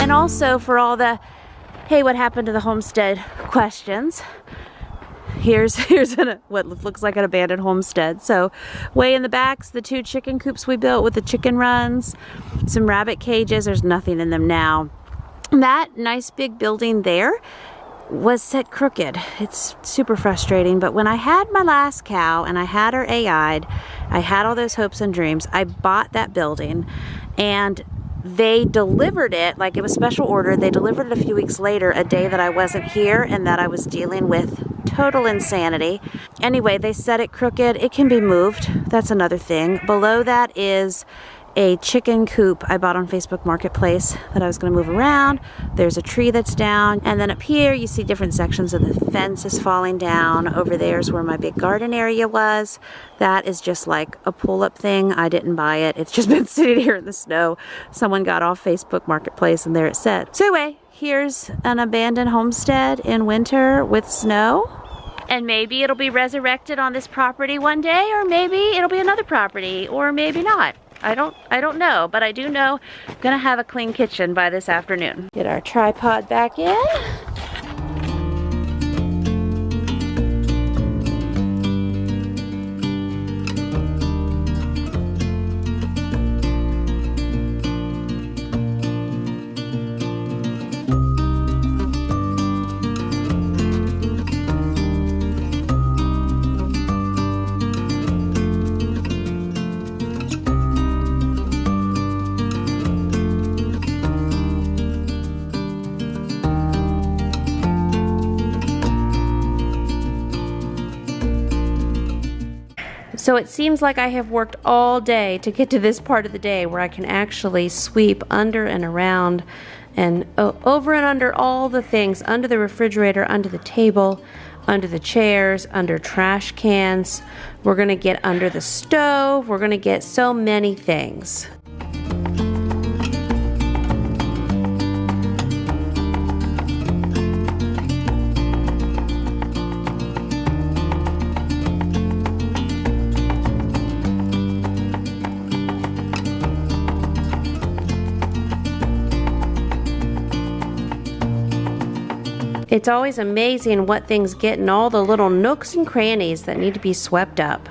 And also for all the, hey, what happened to the homestead questions, here's what looks like an abandoned homestead. So way in the back's the 2 chicken coops we built with the chicken runs, some rabbit cages. There's nothing in them now. That nice big building there was set crooked. It's super frustrating, but when I had my last cow and I had her AI'd, I had all those hopes and dreams. I bought that building and they delivered it, like it was special order. They delivered it a few weeks later, a day that I wasn't here and that I was dealing with total insanity. Anyway, they set it crooked. It can be moved. That's another thing. Below that is a chicken coop I bought on Facebook Marketplace that I was going to move around. There's a tree that's down, and then up here you see different sections of the fence is falling down. Over there is where my big garden area was. That is just like a pull-up thing. I didn't buy it. It's just been sitting here in the snow. Someone got off Facebook Marketplace and there it said. So anyway, here's an abandoned homestead in winter with snow. And maybe it'll be resurrected on this property one day, or maybe it'll be another property, or maybe not. I don't know, but I do know I'm gonna have a clean kitchen by this afternoon. Get our tripod back in. So it seems like I have worked all day to get to this part of the day where I can actually sweep under and around and over and under all the things, under the refrigerator, under the table, under the chairs, under trash cans. We're gonna get under the stove. We're gonna get so many things. It's always amazing what things get in all the little nooks and crannies that need to be swept up.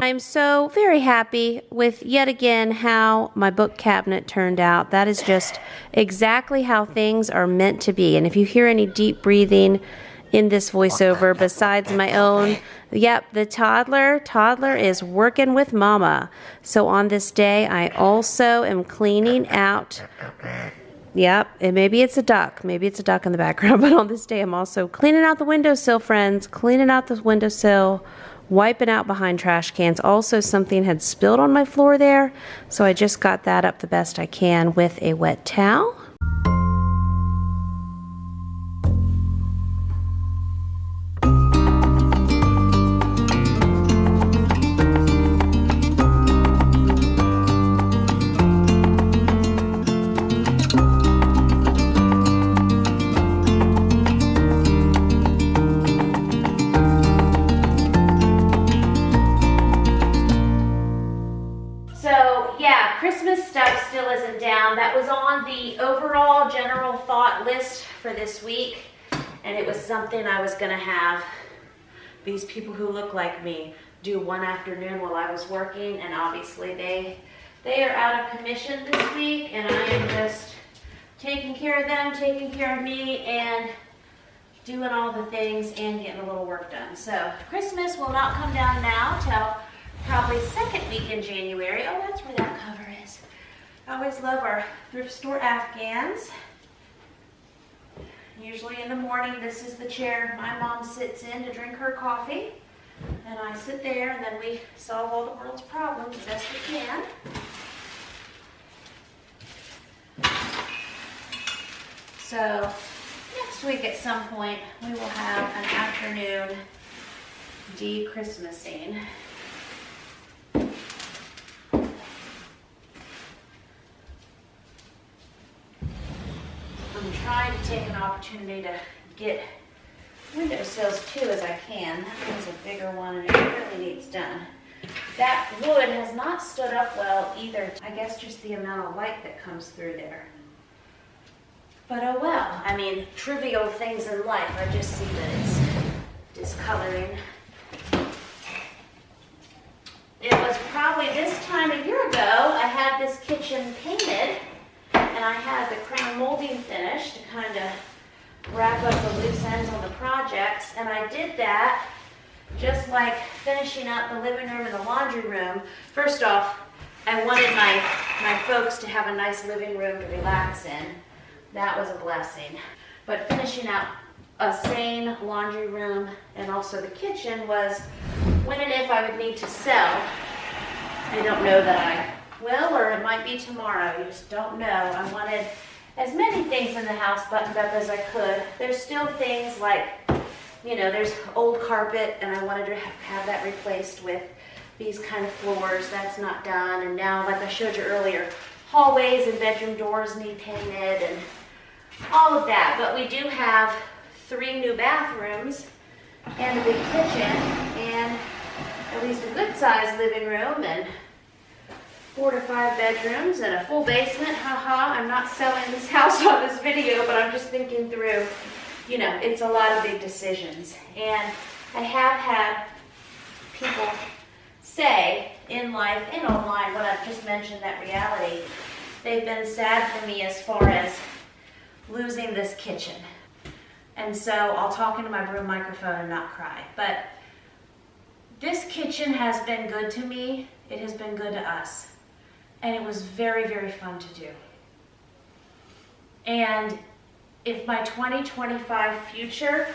I'm so very happy with yet again how my book cabinet turned out. That is just exactly how things are meant to be. And if you hear any deep breathing in this voiceover besides my own, yep, the toddler is working with mama. So on this day I also am cleaning out, yep, and maybe it's a duck in the background, but on this day I'm also cleaning out the windowsill, friends, cleaning out the windowsill, wiping out behind trash cans. Also, something had spilled on my floor there, so I just got that up the best I can with a wet towel. yeah, Christmas stuff still isn't down. That was on the overall general thought list for this week, and it was something I was gonna have these people who look like me do one afternoon while I was working, and obviously they are out of commission this week, and I am just taking care of them, taking care of me, and doing all the things and getting a little work done. So Christmas will not come down now till probably second week in January. Oh, that's where that cover is. I always love our thrift store Afghans. Usually in the morning, this is the chair my mom sits in to drink her coffee. And I sit there, and then we solve all the world's problems as best we can. So next week at some point, we will have an afternoon de-Christmasing. I'm trying to take an opportunity to get windowsills too as I can. That one's a bigger one and it really needs done. That wood has not stood up well either. I guess just the amount of light that comes through there. But oh well. I mean, trivial things in life. I just see that it's discoloring. It was probably this time a year ago I had this kitchen painted and I had the crown molding finished to kind of wrap up the loose ends on the projects, and I did that just like finishing up the living room and the laundry room. First off, I wanted my folks to have a nice living room to relax in. That was a blessing. But finishing out a sane laundry room and also the kitchen was when and if I would need to sell. I don't know that I will, or it might be tomorrow. You just don't know. I wanted as many things in the house buttoned up as I could. There's still things like, you know, there's old carpet, and I wanted to have that replaced with these kind of floors. That's not done. And now, like I showed you earlier, hallways and bedroom doors need painted and all of that. But we do have 3 new bathrooms and a big kitchen and at least a good sized living room and 4 to 5 bedrooms and a full basement. Haha, I'm not selling this house on this video, but I'm just thinking through, you know, it's a lot of big decisions. And I have had people say in life and online, what I've just mentioned, that reality, they've been sad for me as far as losing this kitchen. And so I'll talk into my broom microphone and not cry. But this kitchen has been good to me. It has been good to us. And it was very, very fun to do. And if my 2025 future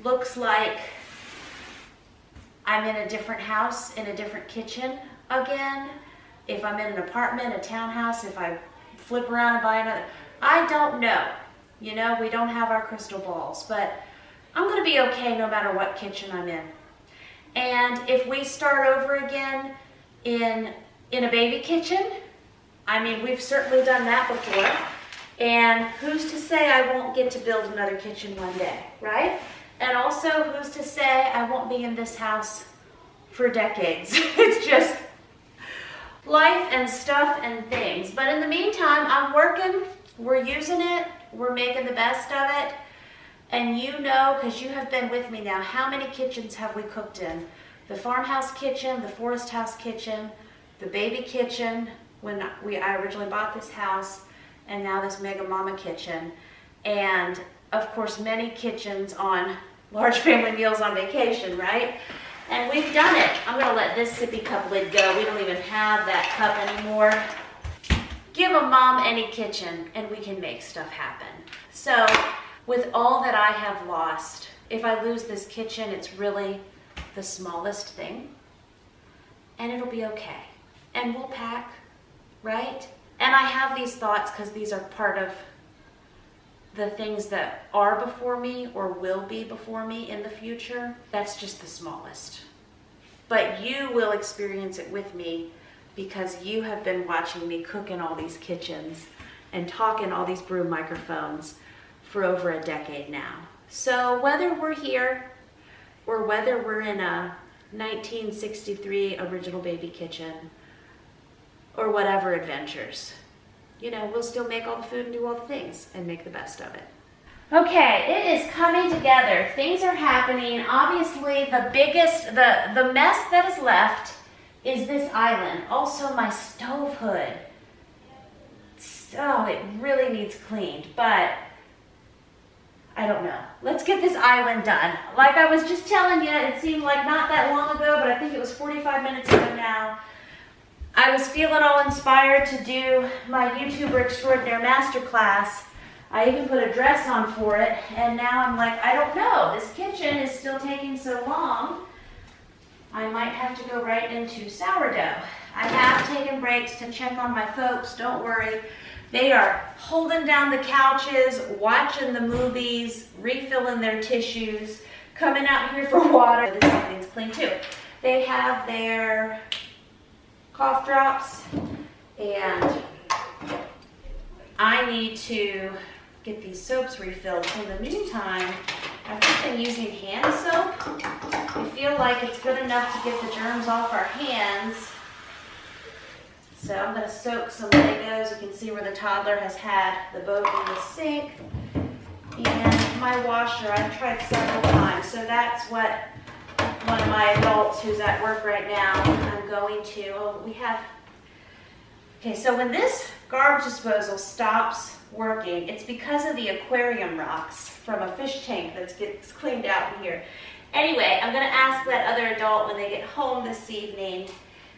looks like I'm in a different house, in a different kitchen again, if I'm in an apartment, a townhouse, if I flip around and buy another, I don't know. You know, we don't have our crystal balls, but I'm gonna be okay no matter what kitchen I'm in. And if we start over again in a baby kitchen, I mean, we've certainly done that before. And who's to say I won't get to build another kitchen one day, right? And also, who's to say I won't be in this house for decades? It's just life and stuff and things. But in the meantime, I'm working, we're using it, we're making the best of it. And you know, because you have been with me now, how many kitchens have we cooked in? The farmhouse kitchen, the forest house kitchen, the baby kitchen, when I originally bought this house, and now this mega mama kitchen. And of course, many kitchens on large family meals on vacation, right? And we've done it. I'm gonna let this sippy cup lid go. We don't even have that cup anymore. Give a mom any kitchen and we can make stuff happen. So with all that I have lost, if I lose this kitchen, it's really the smallest thing, and it'll be okay. And we'll pack, right? And I have these thoughts because these are part of the things that are before me or will be before me in the future. That's just the smallest. But you will experience it with me because you have been watching me cook in all these kitchens and talk in all these broom microphones for over a decade now. So whether we're here or whether we're in a 1963 original baby kitchen, or whatever adventures. You know, we'll still make all the food and do all the things and make the best of it. Okay, it is coming together. Things are happening. Obviously, the mess that is left is this island. Also, my stove hood. So it really needs cleaned, but I don't know. Let's get this island done. Like I was just telling you, it seemed like not that long ago, but I think it was 45 minutes ago now. I was feeling all inspired to do my YouTuber Extraordinaire Masterclass. I even put a dress on for it, and now I'm like, I don't know. This kitchen is still taking so long. I might have to go right into sourdough. I have taken breaks to check on my folks, don't worry. They are holding down the couches, watching the movies, refilling their tissues, coming out here for water. This thing's clean too. They have their cough drops, and I need to get these soaps refilled. So in the meantime, I've just been using hand soap. I feel like it's good enough to get the germs off our hands. So I'm going to soak some Legos. You can see where the toddler has had the boat in the sink. And my washer, I've tried several times. So that's what one of my adults who's at work right now, I'm going to, okay, so when this garbage disposal stops working, it's because of the aquarium rocks from a fish tank that gets cleaned out in here. Anyway, I'm going to ask that other adult when they get home this evening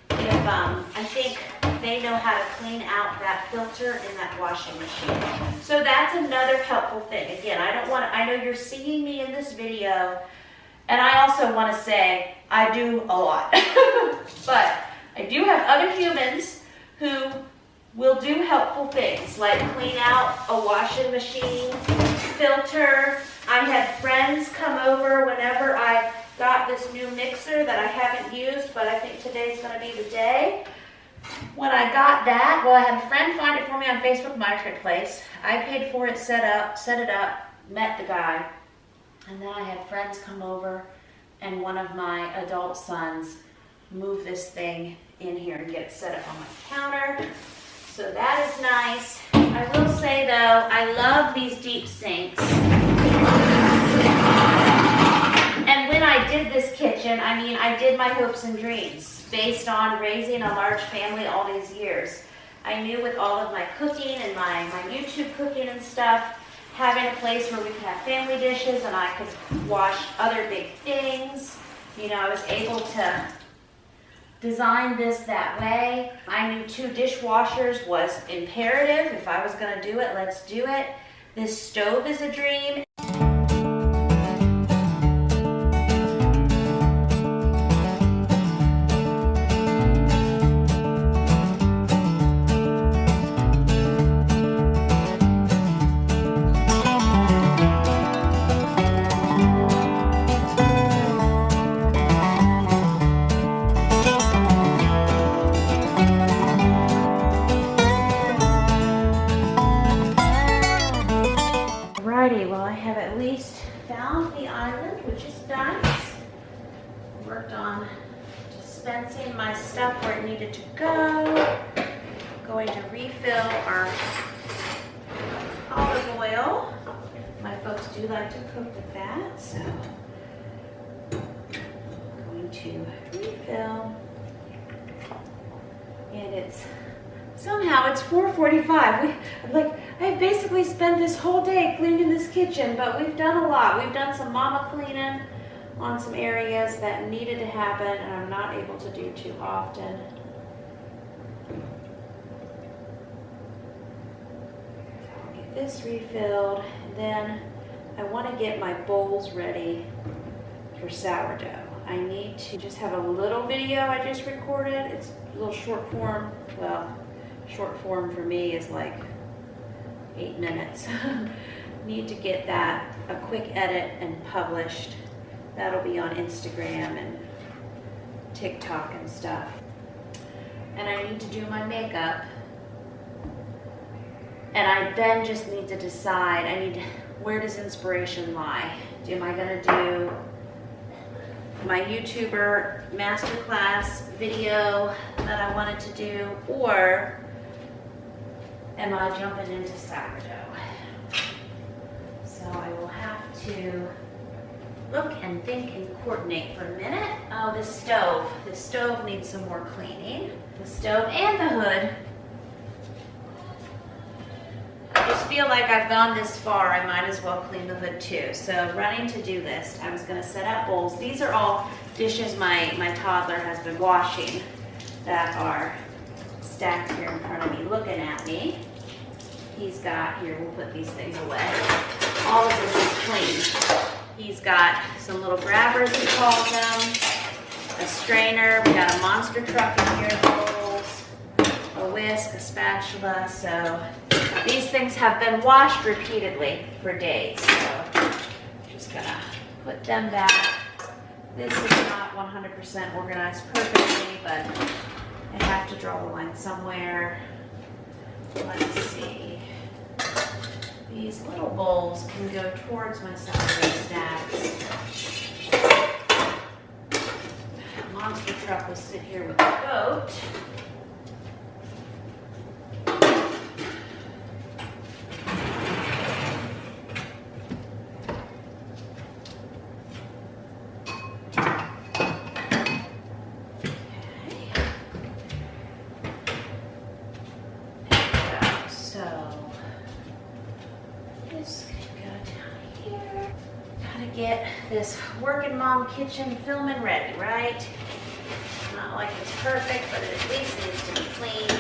if I think they know how to clean out that filter in that washing machine. So that's another helpful thing. Again, I know you're seeing me in this video, and I also want to say I do a lot. But I do have other humans who will do helpful things like clean out a washing machine, filter. I had friends come over whenever I got this new mixer that I haven't used, but I think today's going to be the day. When I got that, well, I had a friend find it for me on Facebook Marketplace. I paid for it, set it up, met the guy, and then I had friends come over and one of my adult sons move this thing in here and get it set up on my counter. So that is nice. I will say though, I love these deep sinks. And when I did this kitchen, I did my hopes and dreams based on raising a large family all these years. I knew with all of my cooking and my YouTube cooking and stuff, having a place where we could have family dishes and I could wash other big things. You know, I was able to design this that way. I knew 2 dishwashers was imperative. If I was going to do it, let's do it. This stove is a dream. Well, I have at least found the island, which is nice. Worked on dispensing my stuff where it needed to go. Going to refill our olive oil. My folks do like to cook with that, so going to refill. And it's somehow it's 4:45. I've basically spent this whole day cleaning this kitchen, but we've done a lot. We've done some mama cleaning on some areas that needed to happen and I'm not able to do too often. I'll get this refilled, and then I want to get my bowls ready for sourdough. I need to just have a little video I just recorded. It's a little short form. Well, short form for me is like 8 minutes. Need to get that, a quick edit and published. That'll be on Instagram and TikTok and stuff. And I need to do my makeup. And I then just need to decide, where does inspiration lie? Am I gonna do my YouTuber masterclass video that I wanted to do, or am I jumping into sourdough? So I will have to look and think and coordinate for a minute. Oh, the stove. The stove needs some more cleaning. The stove and the hood. I just feel like I've gone this far, I might as well clean the hood too. So running to-do list, I was gonna set out bowls. These are all dishes my toddler has been washing that are stacked here in front of me, looking at me. He's got, here, we'll put these things away. All of this is clean. He's got some little grabbers, he calls them, a strainer, we got a monster truck in here, bowls, a whisk, a spatula. So these things have been washed repeatedly for days. So I'm just gonna put them back. This is not 100% organized perfectly, but I have to draw the line somewhere. Let's see. These little bowls can go towards my celery stacks. Monster truck will sit here with the goat. Get this working mom kitchen filming ready, right? Not like it's perfect, but it at least needs to be clean.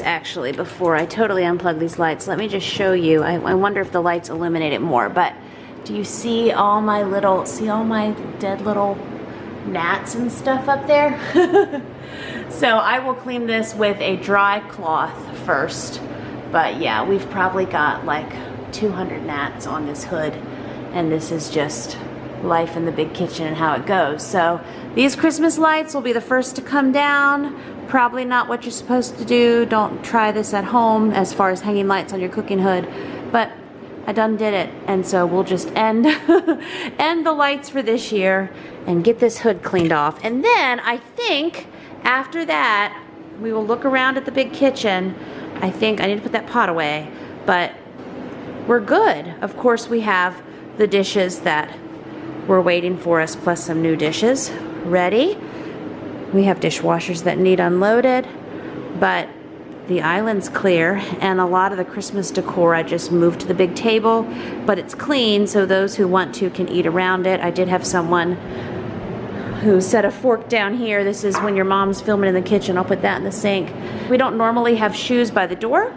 Actually, before I totally unplug these lights, let me just show you. I wonder if the lights illuminate it more, but do you see all my dead little gnats and stuff up there? So I will clean this with a dry cloth first, but yeah, we've probably got like 200 gnats on this hood, and this is just life in the big kitchen and how it goes. So these Christmas lights will be the first to come down. Probably not what you're supposed to do. Don't try this at home as far as hanging lights on your cooking hood, but I done did it, and so we'll just end the lights for this year and get this hood cleaned off. And then I think after that we will look around at the big kitchen. I think I need to put that pot away, but we're good. Of course, we have the dishes that were waiting for us, plus some new dishes ready. We have dishwashers that need unloaded, but the island's clear, and a lot of the Christmas decor I just moved to the big table, but it's clean, so those who want to can eat around it. I did have someone who set a fork down here. This is when your mom's filming in the kitchen. I'll put that in the sink. We don't normally have shoes by the door,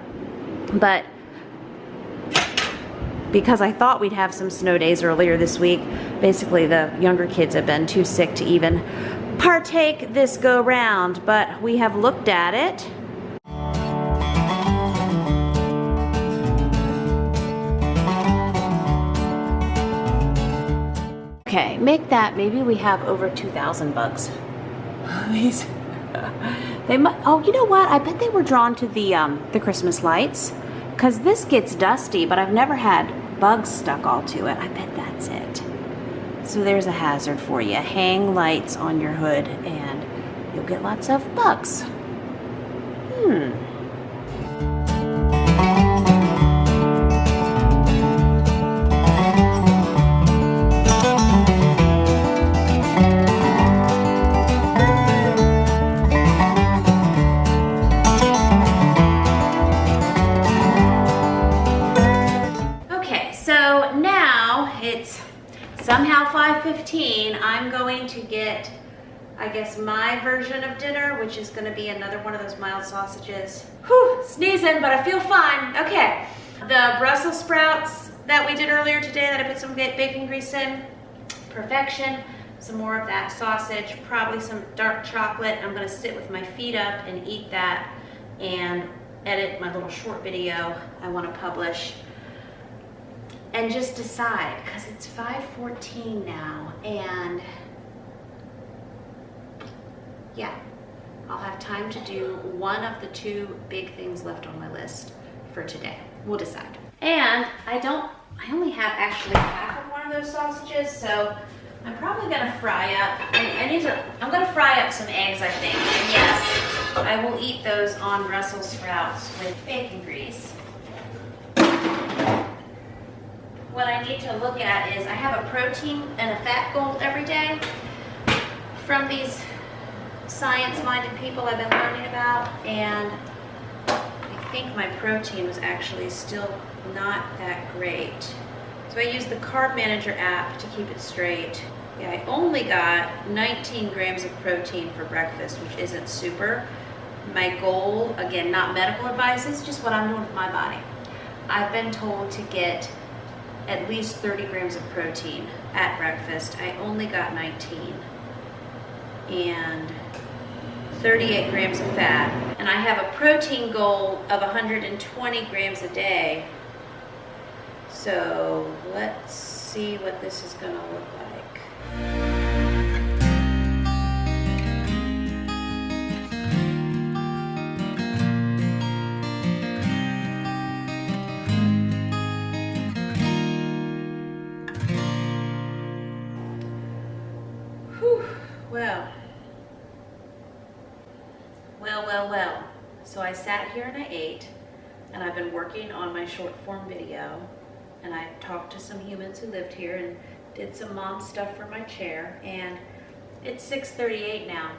but because I thought we'd have some snow days earlier this week, basically the younger kids have been too sick to even partake this go round, but we have looked at it. Okay, make that, maybe we have over 2,000 bugs. These, they might, oh, you know what? I bet they were drawn to the Christmas lights, because this gets dusty, but I've never had bugs stuck all to it. I bet that's it. So there's a hazard for you. Hang lights on your hood and you'll get lots of bugs. Okay, so now it's somehow 5:15. I'm going to get I guess, my version of dinner, which is gonna be another one of those mild sausages. Whew, sneezing, but I feel fine. Okay, the Brussels sprouts that we did earlier today that I put some bacon grease in, perfection. Some more of that sausage, probably some dark chocolate. I'm gonna sit with my feet up and eat that and edit my little short video I wanna publish. And just decide, because it's 5:14 now, and yeah, I'll have time to do one of the two big things left on my list for today. We'll decide. And I only have actually half of one of those sausages, so I'm probably gonna fry up, I'm gonna fry up some eggs, I think. And yes, I will eat those on Brussels sprouts with bacon grease. What I need to look at is I have a protein and a fat goal every day from these science-minded people I've been learning about, and I think my protein was actually still not that great. So I used the Carb Manager app to keep it straight. Yeah, I only got 19 grams of protein for breakfast, which isn't super. My goal, again, not medical advice, is just what I'm doing with my body. I've been told to get at least 30 grams of protein at breakfast. I only got 19. And 38 grams of fat. And I have a protein goal of 120 grams a day. So let's see what this is gonna look like. Whew, well. So I sat here and I ate, and I've been working on my short form video, and I talked to some humans who lived here and did some mom stuff for my chair, and it's 6:38 now.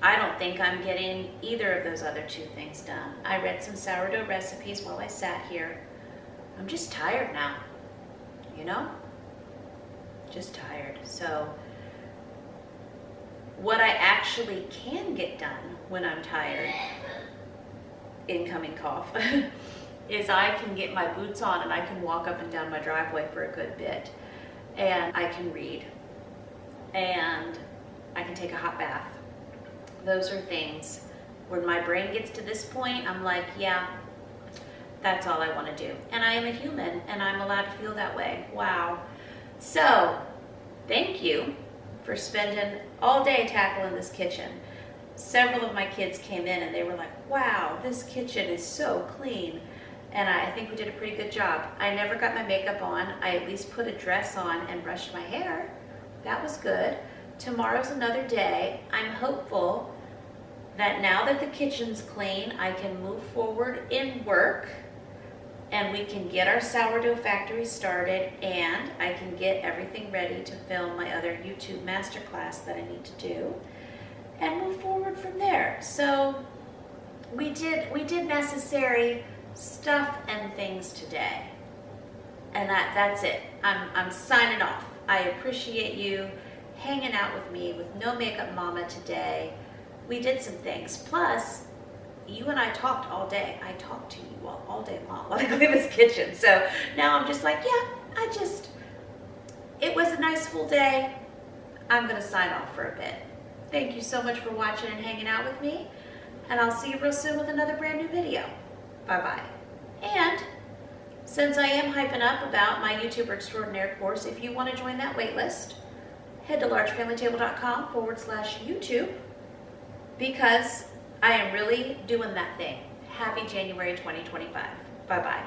I don't think I'm getting either of those other two things done. I read some sourdough recipes while I sat here. I'm just tired now, you know? Just tired. So what I actually can get done when I'm tired, incoming cough, is I can get my boots on and I can walk up and down my driveway for a good bit, and I can read, and I can take a hot bath. Those are things when my brain gets to this point, I'm like, yeah, that's all I want to do. And I am a human and I'm allowed to feel that way. Wow. So thank you for spending all day tackling this kitchen. Several of my kids came in and they were like, wow, this kitchen is so clean. And I think we did a pretty good job. I never got my makeup on. I at least put a dress on and brushed my hair. That was good. Tomorrow's another day. I'm hopeful that now that the kitchen's clean, I can move forward in work and we can get our sourdough factory started, and I can get everything ready to film my other YouTube masterclass that I need to do and move forward from there. So we did necessary stuff and things today, and that's it. I'm signing off. I appreciate you hanging out with me with No Makeup Mama today. We did some things. Plus, you and I talked all day. I talked to you all day long while I clean this kitchen. So now I'm just like, yeah, it was a nice full day. I'm gonna sign off for a bit. Thank you so much for watching and hanging out with me, and I'll see you real soon with another brand new video. Bye-bye. And since I am hyping up about my YouTuber Extraordinaire course, if you want to join that wait list, head to largefamilytable.com/YouTube, because I am really doing that thing. Happy January 2025. Bye-bye.